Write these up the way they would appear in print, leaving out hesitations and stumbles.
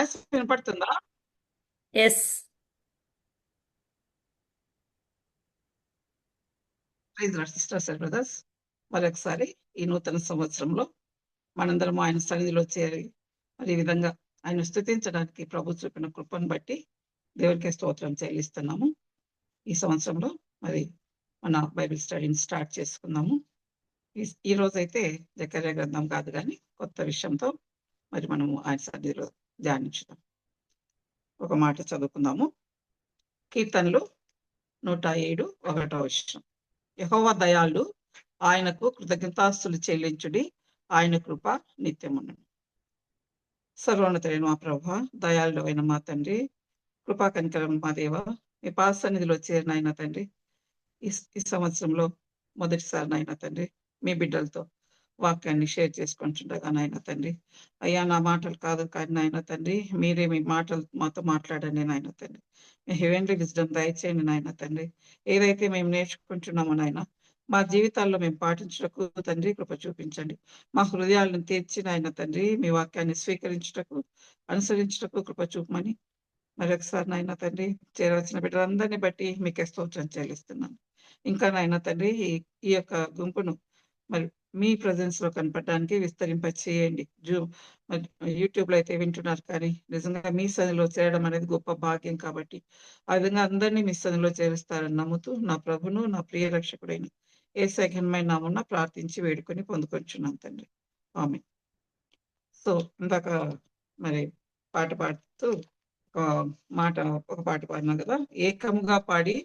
Voice వినపడుతుందా? Yes. Praise Lord sisters and brothers. మరొకసారి ఈ నూతన సంవత్సరంలో మనందరం ఆయన సన్నిధిలో చేరి మరి ఈ విధంగా ఆయన స్తుతించడానికి ప్రభు చూపిన కృపను బట్టి దేవుడికి స్తోత్రం చెల్లిస్తున్నాము. ఈ సంవత్సరంలో మరి మన బైబిల్ స్టడీని స్టార్ట్ చేసుకుందాము. ఈ రోజైతే జకర్యా గ్రంథం కాదు కానీ కొత్త విషయంతో మరి మనము ఆయన సన్నిధిలో ధ్యానించుదాం. ఒక మాట చదువుకుందాము. కీర్తనలు 107 1 యెహోవా దయాళుడు, ఆయనకు కృతజ్ఞతాస్తులు చెల్లించుడి, ఆయన కృప నిత్యముండును. సర్వోన్నతుడైన మా ప్రభువా, దయాళుడైన మా తండ్రి, కృపా కనికరం మా దేవ, మీ పాద సన్నిధిలో చేరిన ఆయన తండ్రి, ఈ సంవత్సరంలో మొదటిసారి నాయన తండ్రి మీ బిడ్డలతో వాక్యాన్ని షేర్ చేసుకుంటుండగా నాయన తండ్రి, అయ్యా నా మాటలు కాదు కానీ నాయన తండ్రి, మీరే మీ మాటలు మాతో మాట్లాడండి నాయన తండ్రి. మీ హెవెన్లీ విజ్డమ్ దయచేయండి నాయన తండ్రి. ఏదైతే మేము నేర్చుకుంటున్నామో నాయన, మా జీవితాల్లో మేము పాటించుటకు తండ్రి కృప చూపించండి. మా హృదయాలను తీర్చి నాయన తండ్రి, మీ వాక్యాన్ని స్వీకరించుటకు, అనుసరించుటకు కృప చూపమని మరొకసారి నాయన తండ్రి, చేరవలసిన బిడ్డలందరినీ బట్టి మీకే స్తోత్రం చెల్లిస్తున్నాను. ఇంకా నాయన తండ్రి, ఈ యొక్క గుంపును మరి మీ ప్రజెన్స్ లో కనపడడానికి విస్తరింప చేయండి. యూట్యూబ్ లో అయితే వింటున్నారు కానీ నిజంగా మీ సన్నిధిలో చేరడం అనేది గొప్ప భాగ్యం. కాబట్టి ఆ విధంగా అందరినీ మీ సన్నిధిలో చేరుస్తారని నమ్ముతూ నా ప్రభును నా ప్రియ రక్షకుడైన యేసయ్య ఘనమైన నామమున ప్రార్థించి వేడుకొని పొందుకొంచున్నాను తండ్రి. ఆమేన్. సో ఇందాక మరి పాట పాడుతూ ఒక పాట పాడినాం కదా, ఏకముగా పాడి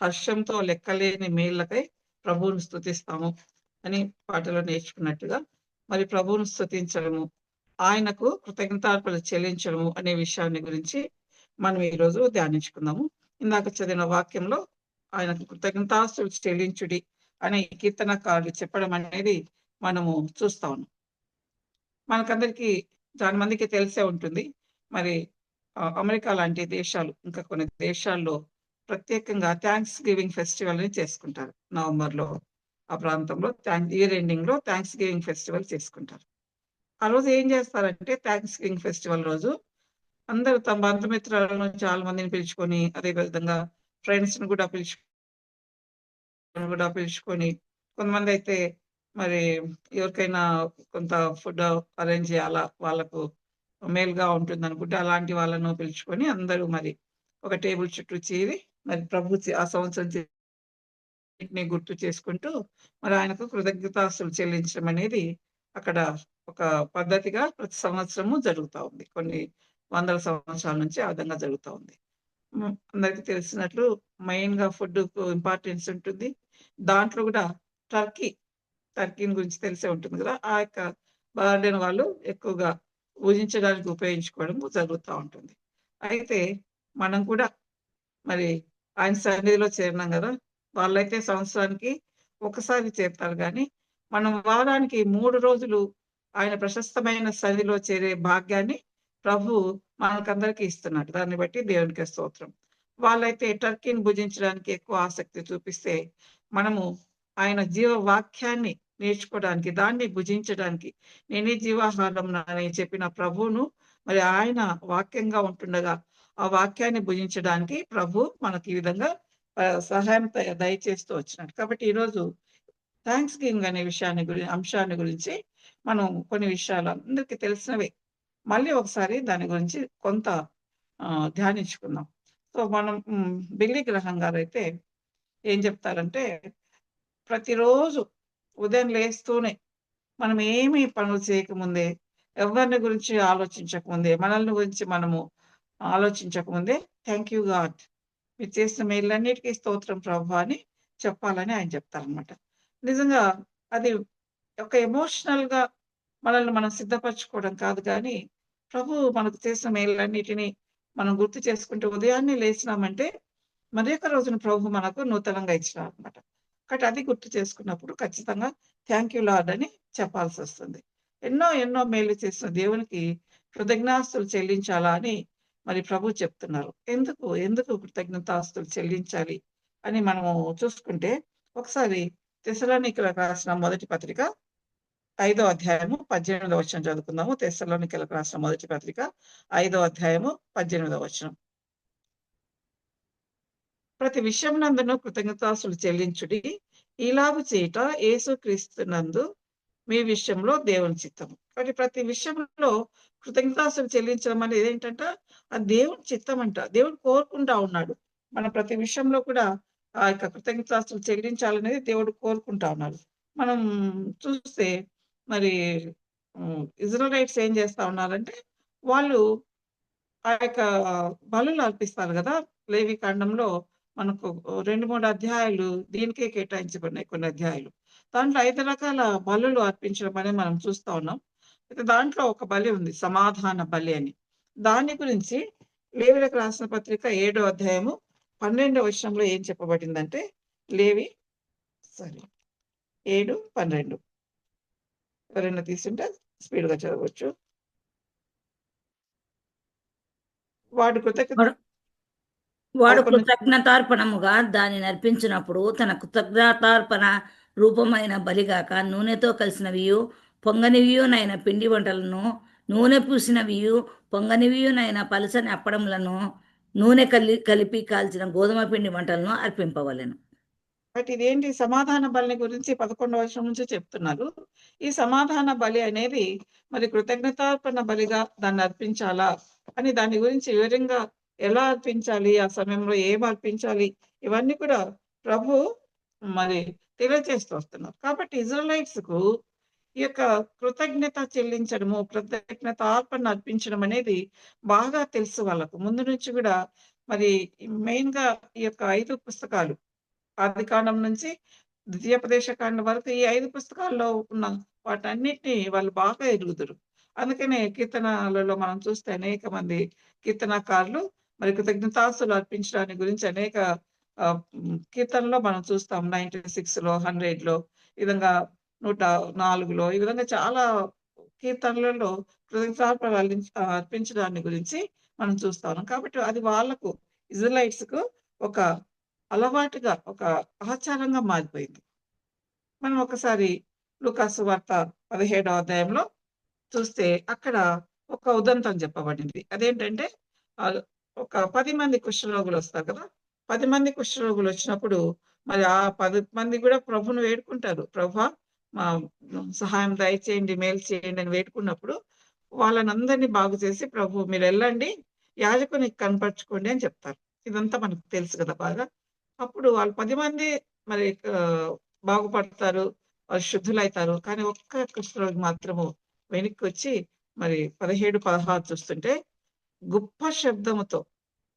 హర్షంతో లెక్కలేని మేళ్ళకై ప్రభువును స్తుతిస్తాము అని పాటలో నేర్చుకున్నట్టుగా మరి ప్రభువును స్తుతించడము, ఆయనకు కృతజ్ఞతార్పణలు చెల్లించడము అనే విషయాన్ని గురించి మనం ఈరోజు ధ్యానించుకుందాము. ఇందాక చదివిన వాక్యంలో ఆయనకు కృతజ్ఞతాస్తులు చెల్లించుడి అనే కీర్తనకారులు చెప్పడం అనేది మనము చూస్తా ఉన్నాం. మనకందరికీ చాలా మందికి తెలిసే ఉంటుంది. మరి అమెరికా లాంటి దేశాలు, ఇంకా కొన్ని దేశాల్లో ప్రత్యేకంగా థ్యాంక్స్ గివింగ్ ఫెస్టివల్ ని చేసుకుంటారు. నవంబర్లో ఆ ప్రాంతంలో ఇయర్ ఎండింగ్ లో థ్యాంక్స్ గివింగ్ ఫెస్టివల్ చేసుకుంటారు. ఆ రోజు ఏం చేస్తారంటే, థ్యాంక్స్ గివింగ్ ఫెస్టివల్ రోజు అందరూ తమ బంధుమిత్రులను చాలా మందిని పిలుచుకొని, అదే విధంగా ఫ్రెండ్స్ ని కూడా పిలుచుకొని కొంతమంది అయితే మరి ఎవరికైనా కొంత ఫుడ్ అరేంజ్ చేయాలా, వాళ్ళకు మేలుగా ఉంటుంది అనుకుంటే అలాంటి వాళ్ళను పిలుచుకొని అందరూ మరి ఒక టేబుల్ చుట్టూ చేరి మరి ఆ సంవత్సరం గుర్తు చేసుకుంటూ మరి ఆయనకు కృతజ్ఞతాస్తులు చెల్లించడం అనేది అక్కడ ఒక పద్ధతిగా ప్రతి సంవత్సరము జరుగుతూ ఉంది. కొన్ని వందల సంవత్సరాల నుంచి ఆ విధంగా జరుగుతూ ఉంది. అందరికీ తెలిసినట్లు మెయిన్ గా ఫుడ్ ఇంపార్టెన్స్ ఉంటుంది. దాంట్లో కూడా టర్కీని గురించి తెలిసే ఉంటుంది కదా. ఆ యొక్క బర్త్డేని వాళ్ళు ఎక్కువగా పూజించడానికి ఉపయోగించుకోవడం జరుగుతూ ఉంటుంది. అయితే మనం కూడా మరి ఆయన సన్నిధిలో చేరినాం కదా. వాళ్ళైతే సంవత్సరానికి ఒకసారి చేరుతారు కానీ మనం వారానికి 3 రోజులు ఆయన ప్రశస్తమైన సన్నిధిలో చేరే భాగ్యాన్ని ప్రభు మనకందరికీ ఇస్తున్నాడు. దాన్ని బట్టి దేవునికి స్తోత్రం. వాళ్ళైతే టర్కీని భుజించడానికి ఎక్కువ ఆసక్తి చూపిస్తే, మనము ఆయన జీవ వాక్యాన్ని నేర్చుకోవడానికి, దాన్ని భుజించడానికి, నేనే జీవాహారం అని చెప్పిన ప్రభువును మరి ఆయన వాక్యంగా ఉంటుండగా ఆ వాక్యాన్ని భుజించడానికి ప్రభు మనకి ఈ విధంగా సహాయం దయచేస్తూ వచ్చినాడు. కాబట్టి ఈరోజు థ్యాంక్స్ గివింగ్ అనే అంశాన్ని గురించి మనం కొన్ని విషయాలు అందరికీ తెలిసినవే మళ్ళీ ఒకసారి దాని గురించి కొంత ధ్యానించుకుందాం. సో మనం బిల్లీ గ్రహం గారు అయితే ఏం చెప్తారంటే, ప్రతిరోజు ఉదయం లేస్తూనే మనం ఏమి పనులు చేయకముందే, ఎవరిని గురించి ఆలోచించకముందే, మనల్ని గురించి మనము ఆలోచించకముందే థ్యాంక్ యూ గాడ్, మీరు చేసిన మేలన్నిటికీ స్తోత్రం ప్రభు అని చెప్పాలని ఆయన చెప్తారనమాట. నిజంగా అది ఒక ఎమోషనల్ గా మనల్ని మనం సిద్ధపరచుకోవడం కాదు కానీ, ప్రభు మనకు చేసిన మేలన్నిటిని మనం గుర్తు చేసుకుంటూ ఉదయాన్నే లేచినామంటే మరి ఒక రోజున ప్రభు మనకు నూతనంగా ఇచ్చినారు అనమాట. కాబట్టి అది గుర్తు చేసుకున్నప్పుడు ఖచ్చితంగా థ్యాంక్ యూ లార్డ్ అని చెప్పాల్సి వస్తుంది. ఎన్నో ఎన్నో మేలు చేసిన దేవునికి కృతజ్ఞాస్తులు చెల్లించాలా అని మరి ప్రభు చెప్తున్నారు. ఎందుకు కృతజ్ఞతాస్తులు చెల్లించాలి అని మనము చూసుకుంటే, ఒకసారి తెస్సలోనికీయులకు రాసిన మొదటి పత్రిక 5వ అధ్యాయము 18వ వచనం చదువుకుందాము. తెస్సలోనికీయులకు రాసిన మొదటి పత్రిక 5వ అధ్యాయము 18వ వచనం. ప్రతి విషయమునందును కృతజ్ఞతాస్తుతులు చెల్లించుడి, ఇలాగు చేయుట యేసుక్రీస్తునందు మీ విషయంలో దేవుని చిత్తము. కాబట్టి ప్రతి విషయంలో కృతజ్ఞతాస్తుతులు చెల్లించడం అనేది ఏంటంటే అది దేవుని చిత్తం అంట. దేవుడు కోరుకుంటా ఉన్నాడు. మన ప్రతి విషయంలో కూడా ఆ యొక్క కృతజ్ఞతాస్తుతులు చెల్లించాలనేది దేవుడు కోరుకుంటా ఉన్నాడు. మనం చూస్తే మరి ఇజ్రాయెలైట్స్ ఏం చేస్తా ఉన్నారంటే వాళ్ళు ఆ యొక్క బలులు అర్పిస్తారు కదా! లేవి కాండంలో మనకు 2, 3 అధ్యాయాలు దీనికే కేటాయించబడినాయి, కొన్ని అధ్యాయాలు. దాంట్లో 5 రకాల బలులు అర్పించడం అనేది మనం చూస్తా ఉన్నాం. అయితే దాంట్లో ఒక బలి ఉంది, సమాధాన బలి అని. దాని గురించి లేవీయులకు రాసిన పత్రిక 7వ అధ్యాయము 12వ వచనంలో ఏం చెప్పబడిందంటే లేవి 7, 12 ఎవరైనా తీసుంటే స్పీడ్‌గా చదవచ్చు. వాడు వాడు వాడు 11 కృతజ్ఞతార్పణముగా దానిని అర్పించినప్పుడు తన కృతజ్ఞతార్పణ రూపమైన బలిగాక నూనెతో కలిసినవియు పొంగనివియునైన పిండి వంటలను, నూనె పూసినవియు పొంగనివియునైన పలసని అప్పడములను, నూనె కలిపి కాల్చిన గోధుమ పిండి వంటలను అర్పింపవలెను. బట్ ఇదేంటి సమాధాన బలిని గురించి 11వ వచనం నుంచి చెప్తున్నారు. ఈ సమాధాన బలి అనేది మరి కృతజ్ఞతార్పణ బలిగా దాన్ని అర్పించాలా అని దాని గురించి వివరంగా ఎలా అర్పించాలి, ఆ సమయంలో ఏం అర్పించాలి, ఇవన్నీ కూడా ప్రభు మరి తెలియజేస్తూ వస్తున్నారు. కాబట్టి ఇజ్రాయెలైట్స్‌కు ఈ యొక్క కృతజ్ఞత చెల్లించడము, కృతజ్ఞతార్పణ అర్పించడం అనేది బాగా తెలుసు వాళ్ళకు. ముందు నుంచి కూడా మరి మెయిన్‌గా ఈ యొక్క 5 పుస్తకాలు ఆదికాండం నుంచి ద్వితీయోపదేశకాండం వరకు ఈ 5 పుస్తకాల్లో ఉన్న వాటన్నిటిని వాళ్ళు బాగా ఎరుగుదురు. అందుకనే కీర్తనలలో మనం చూస్తే అనేక మంది కీర్తనకారులు మరి కృతజ్ఞతాస్తుతులు అర్పించడాన్ని గురించి అనేక కీర్తనలో మనం చూస్తాం. 96లో, 100లో, ఈ విధంగా 104లో, ఈ విధంగా చాలా కీర్తనలలో కృతజ్ఞతార్పణ అర్పించడాన్ని గురించి మనం చూస్తా ఉన్నాం. కాబట్టి అది వాళ్ళకు ఇజ్రాయెలైట్స్‌కు ఒక అలవాటుగా, ఒక ఆచారంగా మారిపోయింది. మనం ఒకసారి లూకాసు వార్త 17వ అధ్యాయంలో చూస్తే అక్కడ ఒక ఉదంతం చెప్పబడింది. అదేంటంటే ఒక 10 మంది కుష్ఠరోగులు వస్తారు కదా! 10 మంది కుష్ఠరోగులు వచ్చినప్పుడు మరి ఆ 10 మంది కూడా ప్రభువుని వేడుకుంటారు. ప్రభువా మా సహాయం దయచేయండి, మేలు చేయండి అని వేడుకున్నప్పుడు వాళ్ళనందరినీ బాగు చేసి ప్రభు మీరెళ్ళండి, యాజకునికి కనపరుచుకోండి అని చెప్తారు. ఇదంతా మనకు తెలుసు కదా బాగా. అప్పుడు వాళ్ళు 10 మంది మరి బాగుపడతారు, వాళ్ళు శుద్ధులైతారు. కానీ ఒక్క కుష్ఠరోగి మాత్రము వెనక్కొచ్చి మరి 17, 16 చూస్తుంటే గొప్ప శబ్దముతో,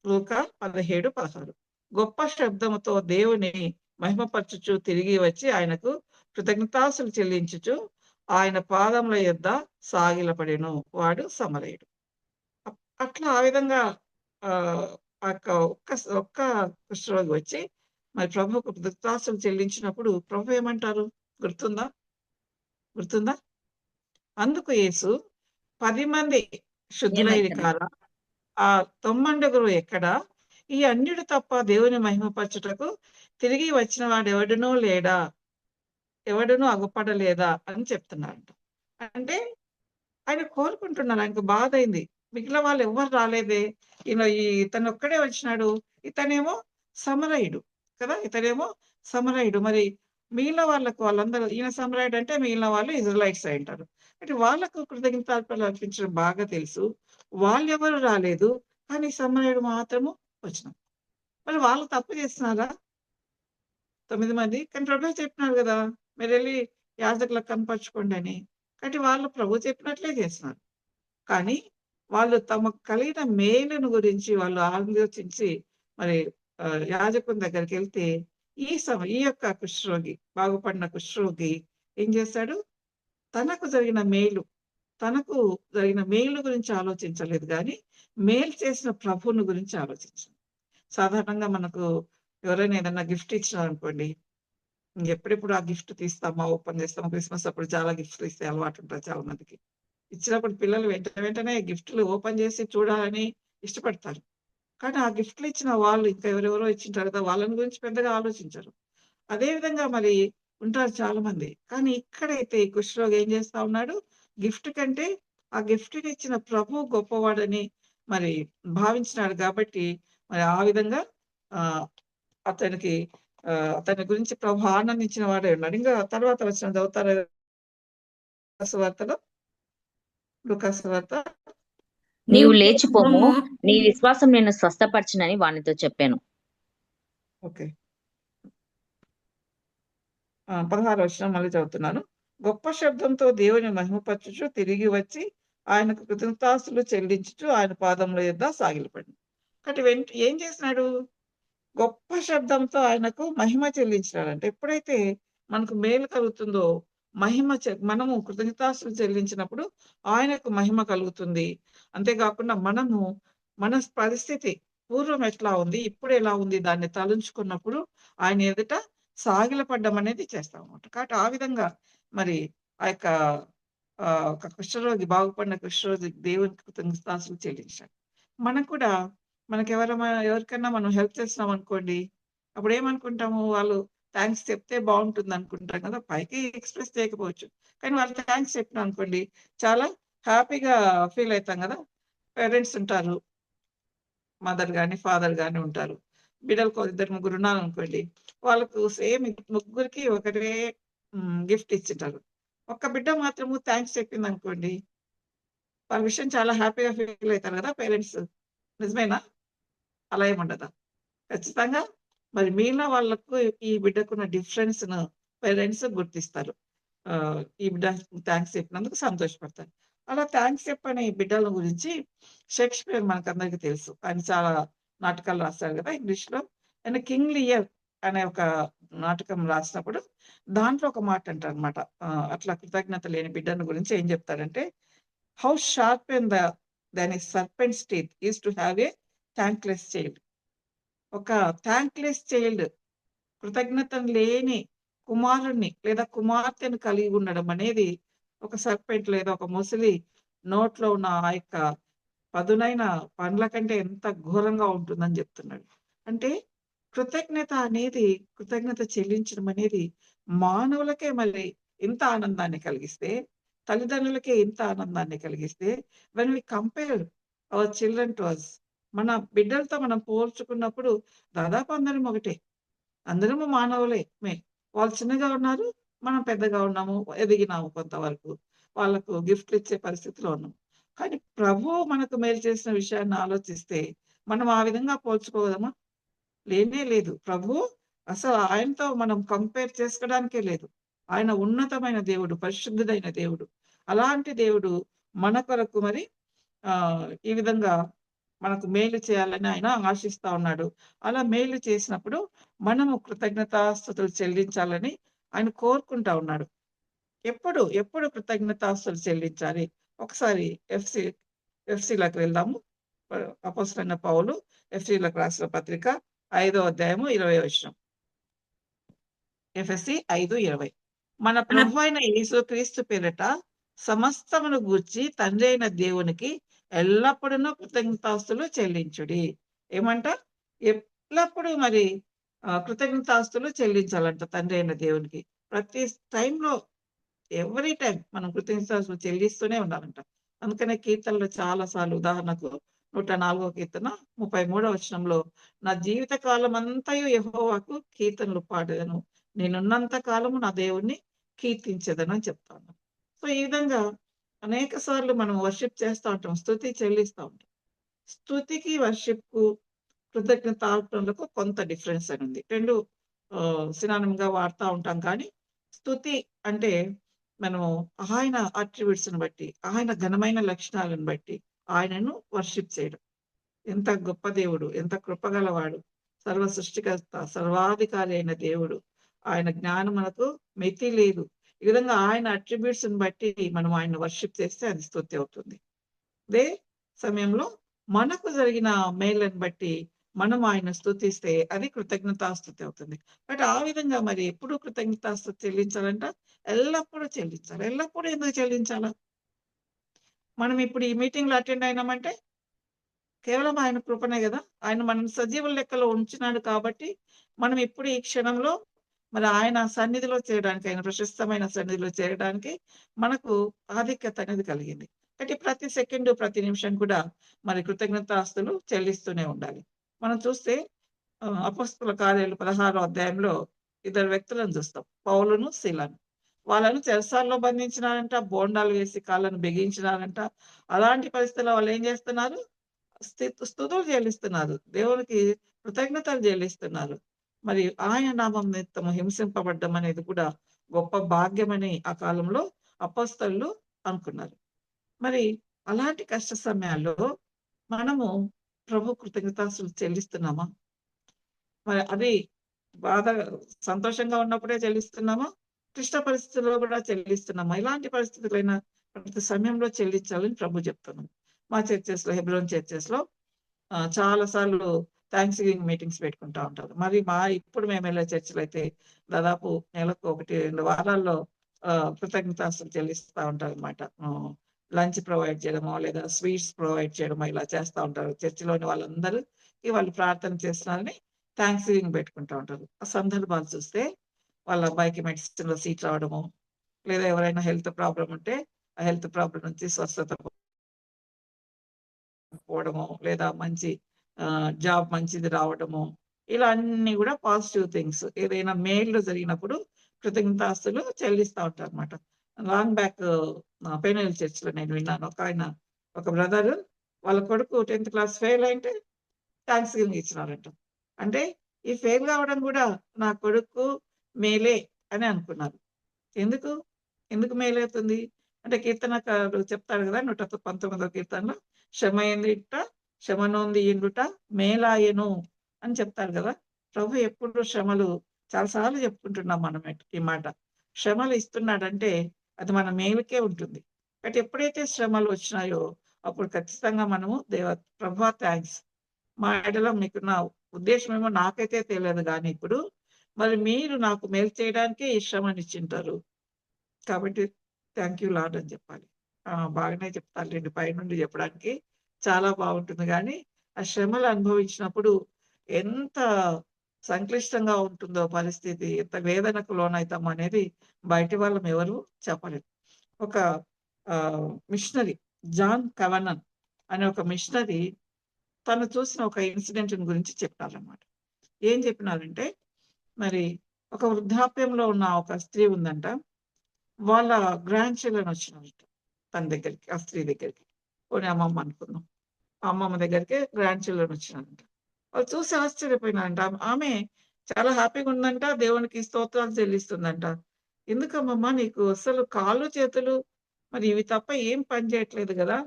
లూకా 17, 16 గొప్ప శబ్దముతో దేవుని మహిమపరచుచు తిరిగి వచ్చి ఆయనకు కృతజ్ఞతాస్తుతులు చెల్లించుచు ఆయన పాదముల యొద్ద సాగిలపడెను. వాడు సమరయుడు. అట్లా ఆ విధంగా ఒక్క కుష్ఠరోగి వచ్చి మరి ప్రభువుకు కృతజ్ఞతాస్తుతులు చెల్లించినప్పుడు ప్రభు ఏమంటారు గుర్తుందా? అందుకు యేసు 10 మంది శుద్ధులైరి కారా, ఆ 90 ఎక్కడా? ఈ అన్యుడు తప్ప దేవుని మహిమపరచుటకు తిరిగి వచ్చిన వాడు ఎవడునూ అగుపడలేదా అని చెప్తున్నారంట. అంటే ఆయన కోరుకుంటున్నారు, ఆయనకు బాధ అయింది. మిగిలిన వాళ్ళు ఎవ్వరు రాలేదే, ఇతను ఒక్కడే వచ్చినాడు. ఇతనేమో సమరయుడు కదా! సమరయుడు. మరి మిగిలిన వాళ్ళందరూ ఈయన సమరయుడు అంటే మిగిలిన వాళ్ళు ఇజ్రాయెలైట్స్ అయ్యుంటారు. అంటే వాళ్ళకు కృతజ్ఞతార్పణలు అర్పించడం బాగా తెలుసు. వాళ్ళెవరు రాలేదు. కానీ సమరయుడు మాత్రము వచ్చినాడు. మరి వాళ్ళు తప్పు చేస్తున్నారా 9 మంది? కానీ ప్రభువే చెప్పినారు గదా! మీరెళ్లి యాజకులకు కనపరుచుకోండి అని. కాబట్టి వాళ్ళు ప్రభు చెప్పినట్లే చేస్తున్నారు. కానీ వాళ్ళు తమకు కలిగిన మేలును గురించి వాళ్ళు ఆలోచించి మరి యాజకుని దగ్గరికెళ్తే ఈ యొక్క కుష్ఠరోగి, బాగుపడిన కుష్ఠరోగి ఏం చేశాడు? తనకు జరిగిన మేలు గురించి ఆలోచించలేదు గానీ, మేలు చేసిన ప్రభువుని గురించి ఆలోచించాడు. సాధారణంగా మనకు ఎవరైనా ఏదన్నా గిఫ్ట్ ఇచ్చినారనుకోండి, ఎప్పుడెప్పుడు ఆ గిఫ్ట్ తీస్తామా, ఓపెన్ చేస్తామా, క్రిస్మస్ అప్పుడు చాలా గిఫ్ట్‌లు ఇస్తే అలవాటుంటది చాలా మందికి. ఇచ్చినప్పుడు పిల్లలు వెంటనే గిఫ్ట్‌లు ఓపెన్ చేసి చూడాలని ఇష్టపడతారు. కానీ ఆ గిఫ్ట్‌లు ఇచ్చిన వాళ్ళు ఇంకా ఎవరెవరో ఇచ్చింటారు కదా! వాళ్ళని గురించి పెద్దగా ఆలోచించరు. అదే విధంగా మరి ఉంటారు చాలా మంది. కానీ ఇక్కడైతే ఈ కుష్ఠరోగి ఏం చేస్తా ఉన్నాడు? గిఫ్ట్ కంటే ఆ గిఫ్ట్‌ని ఇచ్చిన ప్రభువు గొప్పవాడని మరి భావించినాడు కాబట్టి మరి ఆ విధంగా ఆహ్, అతనికి అతని గురించి ప్రభు ఆనందించిన వాడై ఉన్నాడు. ఇంకా తర్వాత వచనం చదువుతారా? లూకాసు వార్తలో? లూకాసు వార్త. నీవు నీవు లేచిపోము, లేచిపోము, నీ విశ్వాసం నిన్ను స్వస్థపరచునని వానితో చెప్పాను. ఓకే. 16వ వచనం మళ్ళీ చదువుతున్నాను. గొప్ప శబ్దంతో దేవుని మహిమపరచుచు తిరిగి వచ్చి ఆయనకు కృతజ్ఞతాస్తులు చెల్లించుచు ఆయన పాదముల యొద్ద సాగిలపడింది. కాబట్టి ఏం చేసినాడు? గొప్ప శబ్దంతో ఆయనకు మహిమ చెల్లించినాడంట. ఎప్పుడైతే మనకు మేలు కలుగుతుందో మనము కృతజ్ఞతాస్తులు చెల్లించినప్పుడు ఆయనకు మహిమ కలుగుతుంది. అంతేకాకుండా మనము మన పరిస్థితి పూర్వం ఎట్లా ఉంది, ఇప్పుడు ఎలా ఉంది దాన్ని తలుచుకున్నప్పుడు ఆయన ఎదుట సాగిలపడ్డం అనేది చేస్తామన్నమాట. కాబట్టి ఆ విధంగా మరి ఆ యొక్క ఒక కుష్ఠరోగి బాగుపడిన కుష్ఠరోగికి దేవునికి కృతజ్ఞతాస్తులు చెల్లించాడు. మనం కూడా ఎవరికన్నా మనం హెల్ప్ చేస్తున్నామనుకోండి, అప్పుడేమనుకుంటాము, వాళ్ళు థాంక్స్ చెప్తే బావుంటుందనుకుంటాం కదా! పైకి ఎక్స్‌ప్రెస్ చేయకపోవచ్చు. కానీ వాళ్ళు థాంక్స్ చెప్పినామనుకోండి, చాలా హ్యాపీగా ఫీల్ అయితాం గదా! పేరెంట్స్ ఉంటారు. మదర్ గాని, ఫాదర్ గాని ఉంటారు. బిడ్డలకు ఇద్దరు, ముగ్గురు ఉన్నారనుకోండి. వాళ్ళకు సేమ్ ముగ్గురికి ఒకటే గిఫ్ట్ ఇచ్చింటారు. ఒక్క బిడ్డ మాత్రము థాంక్స్ చెప్పిందనుకోండి, వాళ్ళ విషయం చాలా హ్యాపీగా ఫీల్ అయితారు గదా పేరెంట్స్. నిజమేనా? అలా ఏముండదా? ఖచ్చితంగా మరి మిగిలిన వాళ్ళకు ఈ బిడ్డకున్న డిఫరెన్స్‌ను పేరెంట్స్ గుర్తిస్తారు. ఈ బిడ్డ థాంక్స్ చెప్పినందుకు సంతోషపడతారు. అలా థాంక్స్ చెప్పని బిడ్డల గురించి షేక్స్‌పియర్ మనకందరికీ తెలుసు. ఆయన చాలా నాటకాలు రాసారు గదా! ఇంగ్లీష్‌లో. ఆయన 'కింగ్ లియర్' అనే ఒక నాటకం రాసినప్పుడు దాంట్లో ఒక మాట అంటారనమాట. అట్లా కృతజ్ఞత లేని బిడ్డను గురించి ఏం చెప్తారంటే, how sharp than a serpent's teeth is to have a thankless child. ఒక థాంక్లెస్ చైల్డ్, కృతజ్ఞత లేని కుమారుడిని లేదా కుమార్తెను కలిగి ఉండడం అనేది ఒక సర్పెంట్ లేదా ఒక మొసలి నోట్లో ఉన్న ఆ యొక్క పదునైన పండ్ల కంటే ఎంత ఘోరంగా ఉంటుందని చెప్తున్నాడు. అంటే కృతజ్ఞత చెల్లించడం అనేది మానవులకే మరి ఇంత ఆనందాన్ని కలిగిస్తే, తల్లిదండ్రులకే ఇంత ఆనందాన్ని కలిగిస్తే, when we compare our children to us, మన బిడ్డలతో మనం పోల్చుకున్నప్పుడు దాదాపు అందరం ఒకటే. అందరము మానవులే. వాళ్ళు చిన్నగా ఉన్నారు. మనం పెద్దగా ఉన్నాము. ఎదిగినాము కొంతవరకు. వాళ్ళకు గిఫ్ట్‌లు ఇచ్చే పరిస్థితిలో ఉన్నాం. కానీ ప్రభువు మనకు మేలు చేసిన విషయాన్ని ఆలోచిస్తే, మనం ఆ విధంగా పోల్చుకోగలమా? లేనే లేదు. ప్రభువు అసలు ఆయనతో మనం కంపేర్ చేసుకోవడానికే లేదు. ఆయన ఉన్నతమైన దేవుడు, పరిశుద్ధుడైన దేవుడు. అలాంటి దేవుడు మన కొరకు మరి ఈ విధంగా మనకు మేలు చేయాలని ఆయన ఆశిస్తా ఉన్నాడు. అలా మేలు చేసినప్పుడు మనము కృతజ్ఞతాస్తుతులు చెల్లించాలని ఆయన కోరుకుంటా ఉన్నాడు. ఎప్పుడు కృతజ్ఞతాస్తుతులు చెల్లించాలి? ఒకసారి ఎఫ్‌సీ‌లోకి వెళ్దాము. అపోస్తలుడైన పౌలు ఎఫ్‌సీ‌లకు రాసిన పత్రిక 5వ అధ్యాయము 20వ వచనం. ఎఫెసీ 5:20. మన మన ప్రభువైన యేసుక్రీస్తు పేరిట సమస్తమును గూర్చి తండ్రి అయిన దేవునికి ఎల్లప్పుడూను కృతజ్ఞతాస్తులు చెల్లించుడి. ఏమంట? ఎల్లప్పుడూ మరి కృతజ్ఞతాస్తులు చెల్లించాలంట తండ్రి అయిన దేవునికి. ప్రతి టైంలో, ఎవ్రీ టైమ్ మనం కృతజ్ఞతాస్తులు చెల్లిస్తూనే ఉండాలంట. అందుకనే కీర్తనలో చాలా సార్లు, ఉదాహరణకు 104వ కీర్తన 33వ వచనంలో, నా జీవిత కాలమంతయు యెహోవాకు కీర్తనలు పాడెదను. నేనున్నంత కాలము నా దేవుణ్ణి కీర్తించెదనని చెప్తాను. సో, ఈ విధంగా అనేక సార్లు మనం వర్షిప్ చేస్తా ఉంటాం. స్తుతి చెల్లిస్తా ఉంటాం. స్తుతికి, వర్షిప్‌కు, కృతజ్ఞతార్పణలకు కొంత డిఫరెన్స్ అనుంది. 2 సినానిమ్‌గా వాడుతా ఉంటాం కానీ, స్తుతి అంటే మనము ఆయన అట్రిబ్యూట్స్‌ని బట్టి, ఆయన ఘనమైన లక్షణాలను బట్టి ఆయనను వర్షిప్ చేయడం. ఎంత గొప్ప దేవుడు, ఎంత కృపగలవాడు, సర్వ సృష్టికర్త, సర్వాధికారి అయిన దేవుడు. ఆయన జ్ఞానం మనకు మితి లేదు. ఈ విధంగా ఆయన అట్రిబ్యూట్స్‌ని బట్టి మనం ఆయన్ని వర్షిప్ చేస్తే అది స్తుతి అవుతుంది. అదే సమయంలో మనకు జరిగిన మేలుని బట్టి మనం ఆయన స్తుతిస్తే అది కృతజ్ఞతాస్తుతి అవుతుంది. బట్ ఆ విధంగా మరి ఎప్పుడు కృతజ్ఞతాస్తుతి చెల్లించాలంట? ఎల్లప్పుడూ చెల్లించాలి. ఎల్లప్పుడూ ఎందుకు చెల్లించాలా? మనం ఇప్పుడు ఈ మీటింగ్‌లో అటెండ్ అయినామంటే కేవలం ఆయన కృపనే గదా! ఆయన మనల్ని సజీవుల లెక్కలో ఉంచినాడు కాబట్టి, మనం ఇప్పుడు ఈ క్షణంలో మరి ఆయన సన్నిధిలో చేయడానికి, ఆయన ప్రశస్తమైన సన్నిధిలో చేరడానికి మనకు ఆధిక్యత అనేది కలిగింది. కాబట్టి ప్రతి సెకండు, ప్రతి నిమిషం కూడా మరి కృతజ్ఞతాస్తులు చెల్లిస్తూనే ఉండాలి. మనం చూస్తే అపోస్తలుల కార్యాలు 16వ అధ్యాయంలో ఇద్దరు వ్యక్తులను చూస్తాం. పౌలును, సీలను. వాళ్ళను చెరసాలలో బంధించినారంట, బోండాలు వేసి కాళ్ళను బిగించినారంట. అలాంటి పరిస్థితుల్లో వాళ్ళు ఏం చేస్తున్నారు? స్తుతులు చెల్లిస్తున్నారు. దేవునికి కృతజ్ఞతలు చెల్లిస్తున్నారు. మరి ఆయన నామం నిమిత్తము హింసింపబడ్డం అనేది కూడా గొప్ప భాగ్యమని ఆ కాలంలో అపోస్తలులు అనుకున్నారు. మరి అలాంటి కష్ట సమయాల్లో మనము ప్రభు కృతజ్ఞతాస్తులు చెల్లిస్తున్నామా? మరి అది బాధ సంతోషంగా ఉన్నప్పుడే చెల్లిస్తున్నామా? క్లిష్ట పరిస్థితుల్లో కూడా చెల్లిస్తున్నామా? ఇలాంటి పరిస్థితులైనా ప్రతి సమయంలో చెల్లించాలని ప్రభు చెప్తున్నాడు. మా చర్చెస్‌లో, హెబ్రోన్ చర్చెస్‌లో చాలా సార్లు థాంక్స్ గివింగ్ మీటింగ్స్ పెట్టుకుంటా ఉంటారు. మరి ఇప్పుడు మేము వెళ్ళే చర్చిలో అయితే దాదాపు నెలకు 1, 2 వారాల్లో కృతజ్ఞతాస్తులు చెల్లిస్తా ఉంటారనమాట. లంచ్ ప్రొవైడ్ చేయడమో, లేదా స్వీట్స్ ప్రొవైడ్ చేయడమో ఇలా చేస్తా ఉంటారు. చర్చిలోని వాళ్ళందరికి వాళ్ళు ప్రార్థన చేస్తున్నారని థాంక్స్ గివింగ్ పెట్టుకుంటా ఉంటారు. ఆ సందర్భాలు చూస్తే వాళ్ళ అబ్బాయికి మెడిసిన్‌లో సీట్ రావడమో, లేదా ఎవరైనా హెల్త్ ప్రాబ్లమ్ ఉంటే ఆ హెల్త్ ప్రాబ్లమ్ నుంచి స్వస్థత పోవడమో, లేదా మంచి జాబ్ మంచిది రావడమో, ఇలా అన్నీ గూడా పాజిటివ్ థింగ్స్. ఏదైనా మేలు జరిగినప్పుడు కృతజ్ఞతాస్తులు చెల్లిస్తా ఉంటారనమాట. లాంగ్ బ్యాక్ పెనుయల్ చర్చ్‌లో నేను విన్నాను. ఒక బ్రదరు వాళ్ళ కొడుకు 10థ్ క్లాస్ ఫెయిల్ అయింటే థాంక్స్ గివింగ్ ఇచ్చినారంట. అంటే ఈ ఫెయిల్ కావడం గూడా నా కొడుకు మేలే అని అనుకున్నారు. ఎందుకు? ఎందుకు మేలవుతుంది? అంటే కీర్తనకారుడు చెప్తాడు గదా! 119వ కీర్తనలో శ్రమయందుట శ్రమనొందియుండుట మేలాయెను అని చెప్తారు గదా! ప్రభు ఎప్పుడు శ్రమలు చాలా సార్లు చెప్పుకుంటున్నాం మనం ఈ మాట. శ్రమలు ఇస్తున్నాడంటే అది మన మేలుకే ఉంటుంది. బట్ ఎప్పుడైతే శ్రమలు వచ్చినాయో అప్పుడు ఖచ్చితంగా మనము ప్రభువా థాంక్స్. మా ఎడల మీకున్న ఉద్దేశ్యమేమో నాకైతే తెలియదు గానీ ఇప్పుడు, మరి మీరు నాకు మేలు చేయడానికే ఈ శ్రమనిచ్చుంటారు. కాబట్టి థాంక్ యూ లార్డ్ అని చెప్పాలి. బాగానే చెప్తారులెండి పైనుండి చెప్పడానికి. చాలా బాగుంటుంది గానీ, ఆ శ్రమలు అనుభవించినప్పుడు ఎంత సంక్లిష్టంగా ఉంటుందో పరిస్థితి, ఎంత వేదనకు లోనైతామో అనేది బయటి వాళ్ళం ఎవరు చెప్పలేరు. ఒక మిషనరీ జాన్ కవనన్ అనే ఒక మిషనరీ తను చూసిన ఒక ఇన్సిడెంట్‌ని గురించి చెప్పారన్నమాట. ఏం చెప్పినారంటే, మరి ఒక వృద్ధాప్యంలో ఉన్న ఒక స్త్రీ ఉందంట. వాళ్ళ గ్రాండ్ చిల్డ్రన్ వచ్చినారట తన దగ్గరికి, ఆ స్త్రీ దగ్గరికి. పోనీ అమ్మమ్మ అనుకుందాం. ఆ అమ్మమ్మ దగ్గరికి గ్రాండ్ చిల్డ్రన్ వచ్చినారంట. వాళ్ళు చూసి ఆశ్చర్యపోయినారంట. ఆమె చాలా హ్యాపీగా ఉందంట. దేవునికి స్తోత్రాలు చెల్లిస్తుందంట. ఎందుకమ్మమ్మ నీకు అసలు కాళ్ళు, చేతులు మరి ఇవి తప్ప ఏం పని చేయట్లేదు గదా!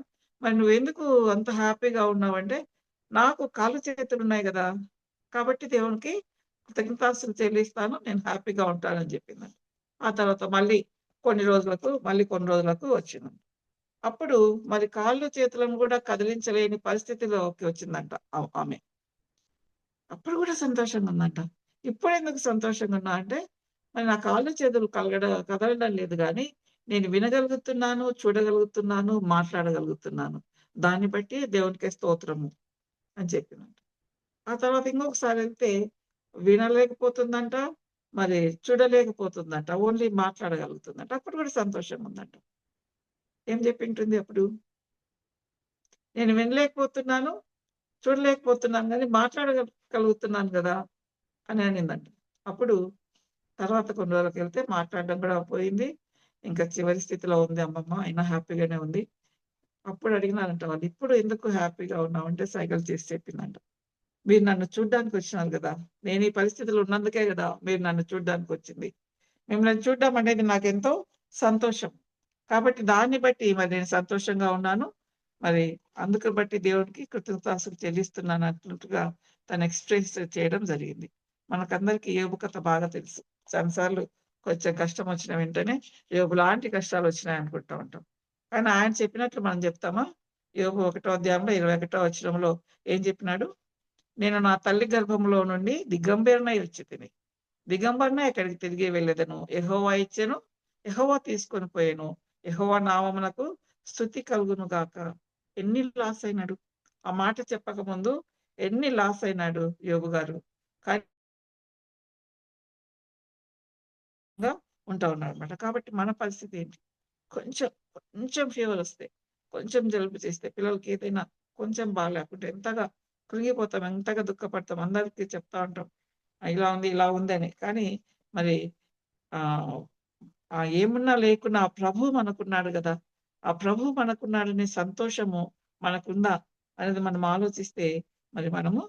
మరి నువ్వెందుకు అంత హ్యాపీగా ఉన్నావంటే, నాకు కాళ్ళు, చేతులున్నాయి గదా! కాబట్టి దేవునికి కృతజ్ఞతాస్తులు చెల్లిస్తాను. నేను హ్యాపీగా ఉంటానని చెప్పిందంట. ఆ తర్వాత కొన్ని రోజులకు వచ్చిందంట. అప్పుడు మరి కాళ్ళు, చేతులను గూడా కదిలించలేని పరిస్థితిలోకి వచ్చిందంట ఆమె. అప్పుడు గూడా సంతోషంగా ఉందంట. ఇప్పుడెందుకు సంతోషంగా ఉన్నా అంటే, మరి నా కాళ్ళు, చేతులు కదలడం లేదు గానీ, నేను వినగలుగుతున్నాను, చూడగలుగుతున్నాను, మాట్లాడగలుగుతున్నాను. దాన్ని బట్టి దేవునికే స్తోత్రము అని చెప్పిందంట. ఆ తర్వాత ఇంకొకసారెళ్తే వినలేకపోతుందంట, మరి చూడలేకపోతుందంట. ఓన్లీ మాట్లాడగలుగుతుందంట. అప్పుడు గూడా సంతోషంగుందంట. ఏం జెప్పింటుంది అప్పుడు? నేను వినలేకపోతున్నాను, చూడలేకపోతున్నాను గానీ కలుగుతున్నాను గదా! అని అనిందంట. అప్పుడు తర్వాత కొన్ని రోజులకెళ్తే మాట్లాడడం గూడా పోయింది. ఇంకా చివరి స్థితిలో ఉంది అమ్మమ్మ. అయినా హ్యాపీగానే ఉంది. అప్పుడు అడిగినారంట వాళ్ళు, "ఇప్పుడు ఎందుకు హ్యాపీగా ఉన్నావంటే" సైగలు చేసి చెప్పిందంట. "మీరు నన్ను చూడ్డానికొచ్చినారు గదా! నేను ఈ పరిస్థితిలో ఉన్నందుకే గదా! మీరు నన్ను చూడ్డానికొచ్చింది. మిమ్మల్ని చూడ్డం అనేది నాకెంతో సంతోషం. కాబట్టి దాన్ని బట్టి మరి నేను సంతోషంగా ఉన్నాను. మరి అందుకు బట్టి దేవుడికి కృతజ్ఞతాస్తులు చెల్లిస్తున్నాను" అన్నట్టుగా తను ఎక్స్‌ప్రెస్ చేయడం జరిగింది. మనకందరికీ యోబు కథ బాగా తెలుసు. చాలా సార్లు కొంచెం కష్టం వచ్చిన వెంటనే యోబు లాంటి కష్టాలొచ్చినాయి అనుకుంటా ఉంటాం. కానీ ఆయన చెప్పినట్లు మనం చెప్తామా? యోబు 1 అధ్యాయంలో 21 వచనంలో ఏం చెప్పినాడు? "నేను నా తల్లి గర్భంలో నుండి దిగంబరునై వచ్చితిని. దిగంబరునై ఎక్కడికి తిరిగి వెళ్ళెదను. యెహోవా ఇచ్చెను, యెహోవా తీసుకొని పోయెను. యెహోవా నామమునకు స్తుతి కలుగును గాక." ఎన్ని లాస్ అయినాడు. ఆ మాట చెప్పకముందు ఎన్ని లాస్ అయినాడు యోబు గారు. కానీ ఉంటా ఉన్నారనమాట. కాబట్టి మన పరిస్థితి ఏంటి? కొంచెం, కొంచెం ఫీవర్ వస్తే, కొంచెం జలుబు చేస్తే, పిల్లలకి ఏదైనా కొంచెం బాగాలేకుంటే ఎంతగా కృంగిపోతాం, ఎంతగా దుఃఖపడతాం. అందరికీ చెప్తా ఉంటాం. ఇలా ఉంది, ఇలా ఉందని. కానీ మరి ఆహ్, ఏమున్నా లేకున్నా ఆ ప్రభువు మనకున్నాడు గదా! ఆ ప్రభువు మనకున్నాడనే సంతోషము మనకుందా అనేది మనం ఆలోచిస్తే మరి మనము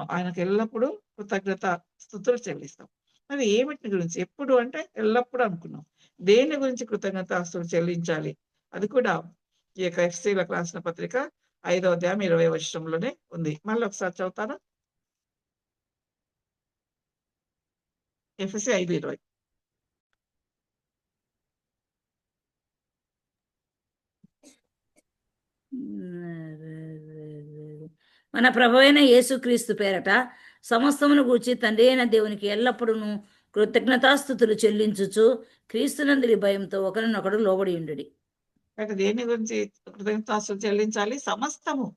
ఆయనకు ఎల్లప్పుడూ కృతజ్ఞత స్తుతులు చెల్లిస్తాం. మరి ఏమిటి గురించి? ఎప్పుడు అంటే ఎల్లప్పుడూ అనుకున్నాం. దేని గురించి కృతజ్ఞతాస్తుతులు చెల్లించాలి? అది కూడా ఈ యొక్క ఎఫ్‌సీ‌లకు రాసిన పత్రిక 5వ అధ్యాయం 20వ వచనంలోనే ఉంది. మళ్ళీ ఒకసారి చదువుతారా? ఎఫ్‌సీ 5:20. మన ప్రభువైన యేసుక్రీస్తు పేరట సమస్తమును గూర్చి తండ్రి అయిన దేవునికి ఎల్లప్పుడూ కృతజ్ఞతాస్థుతులు చెల్లించుచు క్రీస్తునందరి భయంతో ఒకరినొకడు లోబడి ఉండుడి. అంటే దేని గురించి కృతజ్ఞతాస్తుతులు చెల్లించాలి? సమస్తము.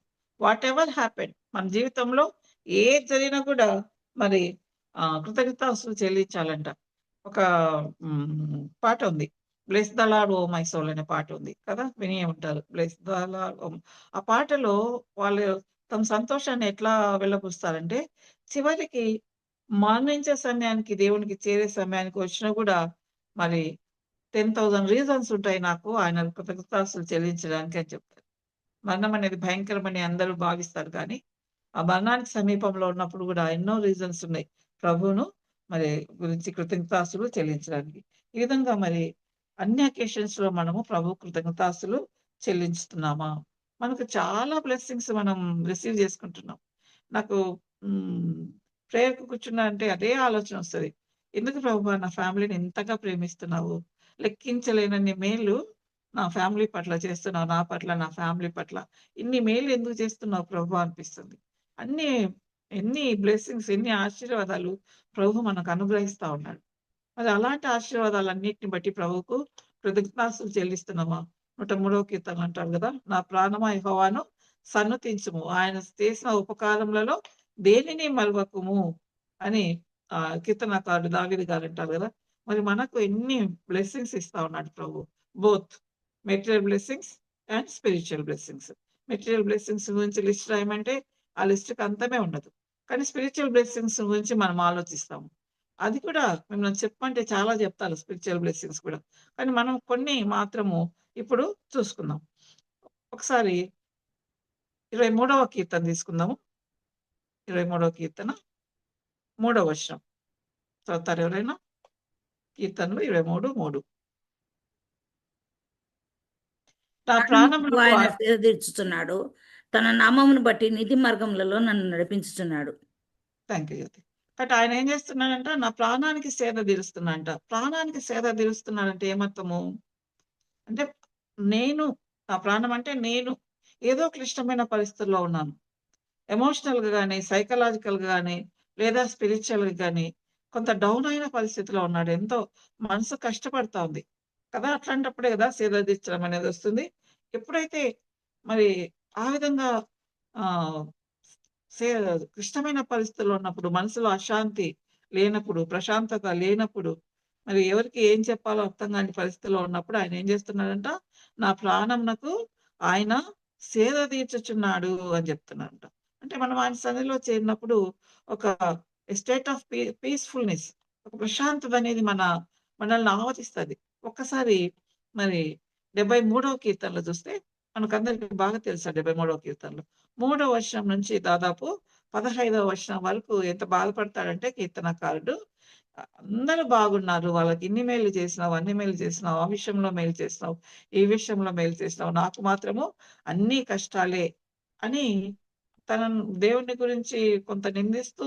వాటెవర్ హ్యాపెన్ మన జీవితంలో ఏది జరిగినా కూడా మరి కృతజ్ఞతాస్తుతులు చెల్లించాలంట. ఒక పాట ఉంది. 'Bless the Lord O my soul' అనే పాట ఉంది కదా! వినే ఉంటారు. 'బ్లెస్ ద లార్డ్ ఓ' ఆ పాటలో వాళ్ళు తమ సంతోషాన్ని ఎట్లా వెల్లబుస్తారంటే, చివరికి మరణించే సమయానికి, దేవునికి చేరే సమయానికి వచ్చినా కూడా మరి 10,000 రీజన్స్ ఉంటాయి నాకు ఆయన కృతజ్ఞతాస్తుతులు చెల్లించడానికి అని చెప్తారు. మరణం అనేది భయంకరమని అందరూ భావిస్తారు కానీ, ఆ మరణానికి సమీపంలో ఉన్నప్పుడు గూడా ఎన్నో రీజన్స్ ఉన్నాయి. ప్రభువును మరి గురించి కృతజ్ఞతాస్తుతులు చెల్లించడానికి. ఈ విధంగా మరి అన్ని అకేషన్స్‌లో మనము ప్రభువుకు కృతజ్ఞతాస్తుతులు చెల్లించుతున్నామా? మనకు చాలా బ్లెస్సింగ్స్ మనం రిసీవ్ చేసుకుంటున్నాం. నాకు హ్మ్. ప్రేయర్‌కి కూర్చున్నా అంటే అదే ఆలోచన వస్తది. ఎందుకు ప్రభువా నా ఫ్యామిలీని ఇంతగా ప్రేమిస్తున్నావు? లెక్కించలేనన్ని మేలు నా ఫ్యామిలీ పట్ల చేస్తున్నావు. నా పట్ల, నా ఫ్యామిలీ పట్ల. ఇన్ని మేలు ఎందుకు చేస్తున్నావు ప్రభువా అనిపిస్తుంది. అన్ని ఎన్ని బ్లెస్సింగ్స్, ఎన్ని ఆశీర్వాదాలు ప్రభు మనకు అనుగ్రహిస్తా ఉన్నాడు. మరి అలాంటి ఆశీర్వాదాలన్నిటిని బట్టి ప్రభువుకు కృతజ్ఞతాస్తుతులు చెల్లిస్తున్నామా? 103వ కీర్తనలో అంటారు గదా! నా ప్రాణమా యెహోవాను సన్నుతించుము. ఆయన చేసిన ఉపకారములలో దేనిని మరువకుము అని కీర్తనకారుడు దావీదు గారు అంటారు గదా! మరి మనకు ఎన్ని బ్లెస్సింగ్స్ ఇస్తా ఉన్నాడు ప్రభు. Both material blessings and spiritual blessings. Material blessings గురించి లిస్ట్ రాయమంటే ఆ లిస్ట్‌కి అంతమే ఉండదు. కానీ స్పిరిచ్యువల్ బ్లెస్సింగ్స్ గురించి మనం ఆలోచిస్తాము. అది కూడా మిమ్మల్ని చెప్పమంటే చాలా చెప్తారు స్పిరిచ్యువల్ బ్లెస్సింగ్స్ కూడా. కానీ మనం కొన్ని మాత్రము ఇప్పుడు చూసుకుందాం. ఒకసారి 23వ కీర్తన తీసుకుందాము. 23వ కీర్తన 3వ వచనం. చదువుతారా ఎవరైనా? కీర్తనలు 23:3. నా ప్రాణమునకు ప్రాణమునకు ఆయన సేద తీర్చుచున్నాడు. తన నామమును బట్టి నీతి మార్గములలో నన్ను నడిపించుచున్నాడు. Thank you Jyoti. బట్ ఆయన ఏం చేస్తున్నాడంట? నా ప్రాణానికి సేద తీరుస్తున్నాడంట. ప్రాణానికి సేద తీరుస్తున్నాడంటే ఏమర్థము? అంటే నేను నా ప్రాణం అంటే నేను ఏదో క్లిష్టమైన పరిస్థితుల్లో ఉన్నాను. ఎమోషనల్‌గా గాని, సైకలాజికల్‌గా గాని, లేదా స్పిరిచ్యువల్‌గా గాని కొంత డౌన్ అయిన పరిస్థితిలో ఉన్నాడు. ఎంతో మనసు కష్టపడతా ఉంది. కదా! అట్లాంటప్పుడే కదా సేద తీర్చడం అనేది వస్తుంది. ఎప్పుడైతే మరి ఆ విధంగా ఆహ్, సే క్లిష్టమైన పరిస్థితుల్లో ఉన్నప్పుడు, మనసులో అశాంతి లేనప్పుడు, ప్రశాంతత లేనప్పుడు, మరి ఎవరికి ఏం చెప్పాలో అర్థం కాని పరిస్థితిలో ఉన్నప్పుడు ఆయన ఏం చేస్తున్నాడంట? నా ప్రాణమునకు ఆయన సేద తీర్చుచున్నాడు అని చెప్తున్నాడంట. అంటే మనం ఆయన సన్నిధిలో చేరినప్పుడు ఒక స్టేట్ ఆఫ్ పీస్‌ఫుల్‌నెస్, ఒక ప్రశాంతత అనేది మనల్ని ఆవరిస్తది. ఒక్కసారి మరి 73వ కీర్తనలో చూస్తే మనకందరికి బాగా తెలుసు ఆ 73వ కీర్తనలో. 3వ వచనం నుంచి దాదాపు 15వ వచనం వరకు ఎంత బాధపడతాడంటే కీర్తనకారుడు, అందరూ బాగున్నారు. వాళ్ళకి ఇన్ని మేలు చేసినావు, అన్ని మేలు చేసినావు. ఆ విషయంలో మేలు చేసినావు, ఈ విషయంలో మేలు చేసినావు. నాకు మాత్రము అన్నీ కష్టాలే అని తనను దేవుని గురించి కొంత నిందిస్తూ,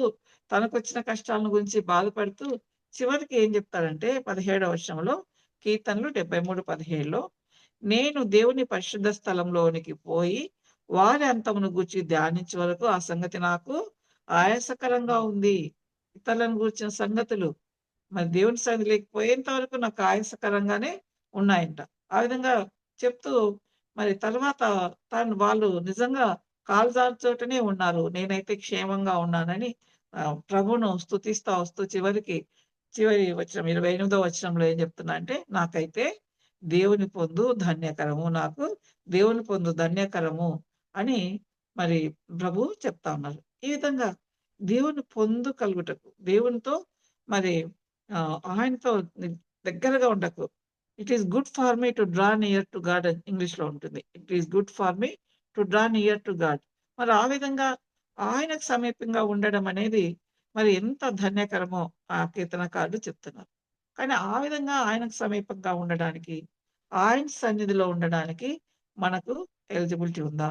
తనకొచ్చిన కష్టాలను గురించి బాధపడుతూ, చివరికి ఏం చెప్తాడంటే 17వ వచనంలో కీర్తనలు 73:17లో నేను దేవుని పరిశుద్ధ స్థలంలోనికి పోయి, వారి అంతమును గూర్చి ధ్యానించే వరకు ఆ సంగతి నాకు ఆయాసకరంగా ఉంది. ఇతరులను గూర్చిన సంగతులు మరి దేవుని సన్నిధిలోకి పోయేంత వరకు నాకు ఆయాసకరంగానే ఉన్నాయంట. ఆ విధంగా చెప్తూ మరి తర్వాత వాళ్ళు నిజంగా కాలు జార్చోటనే ఉన్నారు. నేనైతే క్షేమంగా ఉన్నానని ప్రభువును స్తుతిస్తా వస్తూ చివరికి చివరి వచనం 28వ వచనంలో ఏం చెప్తున్నా అంటే, నాకైతే దేవుని పొందు ధన్యకరము, నాకు దేవుని పొందు ధన్యకరము అని మరి ప్రభువు చెప్తా ఉన్నారు. ఈ విధంగా దేవుని పొందు కలుగుటకు, దేవునితో మరి ఆయనతో దగ్గరగా ఉండకు. It is good for me to draw near to God అని ఇంగ్లీష్‌లో ఉంటుంది. It is good for me to draw near to God. మరి ఆ విధంగా ఆయనకు సమీపంగా ఉండడం అనేది మరి ఎంత ధన్యకరమో ఆ కీర్తనకారుడు చెప్తున్నారు. కానీ ఆ విధంగా ఆయనకు సమీపంగా ఉండడానికి, ఆయన సన్నిధిలో ఉండడానికి మనకు ఎలిజిబిలిటీ ఉందా?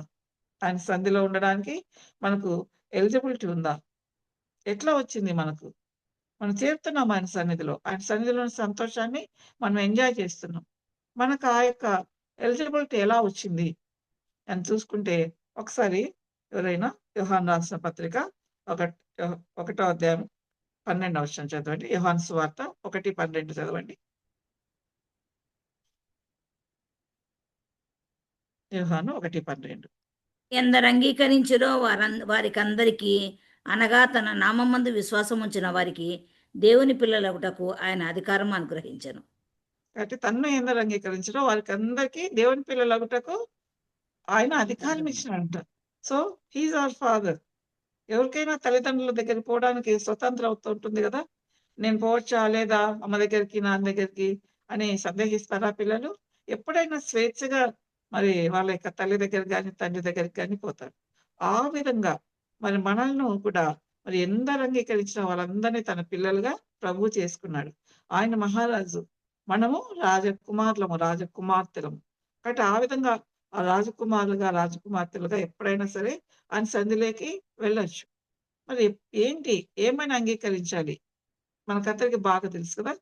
ఆయన సన్నిధిలో ఉండడానికి మనకు ఎలిజిబిలిటీ ఉందా? ఎట్లా వచ్చింది మనకు? మనం చేరుతున్నాం ఆయన సన్నిధిలో. ఆయన సన్నిధిలోని సంతోషాన్ని మనం ఎంజాయ్ చేస్తున్నాం. మనకు ఆ యొక్క ఎలిజిబిలిటీ ఎలా వచ్చింది అని చూసుకుంటే, ఒకసారి ఎవరైనా యోహాను రాసిన పత్రిక ఒకటో అధ్యాయం 12వ వచనం చదవండి. యోహాను సువార్త 1:12 చదవండి. యోహాను 1:12. ఎందరు అంగీకరించిరో వారికందరికీ, అనగా తన నామమందు విశ్వాసం ఉంచిన వారికి దేవుని పిల్లలగుటకు ఆయన అధికారం అనుగ్రహించెను. కాబట్టి తన్ను ఎందరు అంగీకరించిరో వారికి అందరికీ దేవుని పిల్లలగుటకు ఆయన అధికారం ఇచ్చినంట. So he is our father. ఎవరికైనా తల్లిదండ్రుల దగ్గరికి పోవడానికి స్వతంత్రం ఉంటుంది కదా. నేను పోవచ్చా లేదా అమ్మ దగ్గరికి, నాన్న దగ్గరికి అని సందేహిస్తారా పిల్లలు? ఎప్పుడైనా స్వేచ్ఛగా మరి వాళ్ళ యొక్క తల్లి దగ్గరికి కానీ, తండ్రి దగ్గరికి కానీ పోతారు. ఆ విధంగా మరి మనల్ని కూడా మరి ఎందరు అంగీకరించిన వాళ్ళందరినీ తన పిల్లలుగా ప్రభువు చేసుకున్నాడు. ఆయన మహారాజు, మనము రాజకుమారులము, రాజకుమార్తెలము. కాబట్టి ఆ విధంగా ఆ రాజకుమారులుగా, రాజకుమార్తెలుగా ఎప్పుడైనా సరే ఆయన సన్నిధిలోకి వెళ్ళొచ్చు. మరి ఏంటి? ఏమైనా అంగీకరించాలి? మనకందరికి బాగా తెలుసు కదా.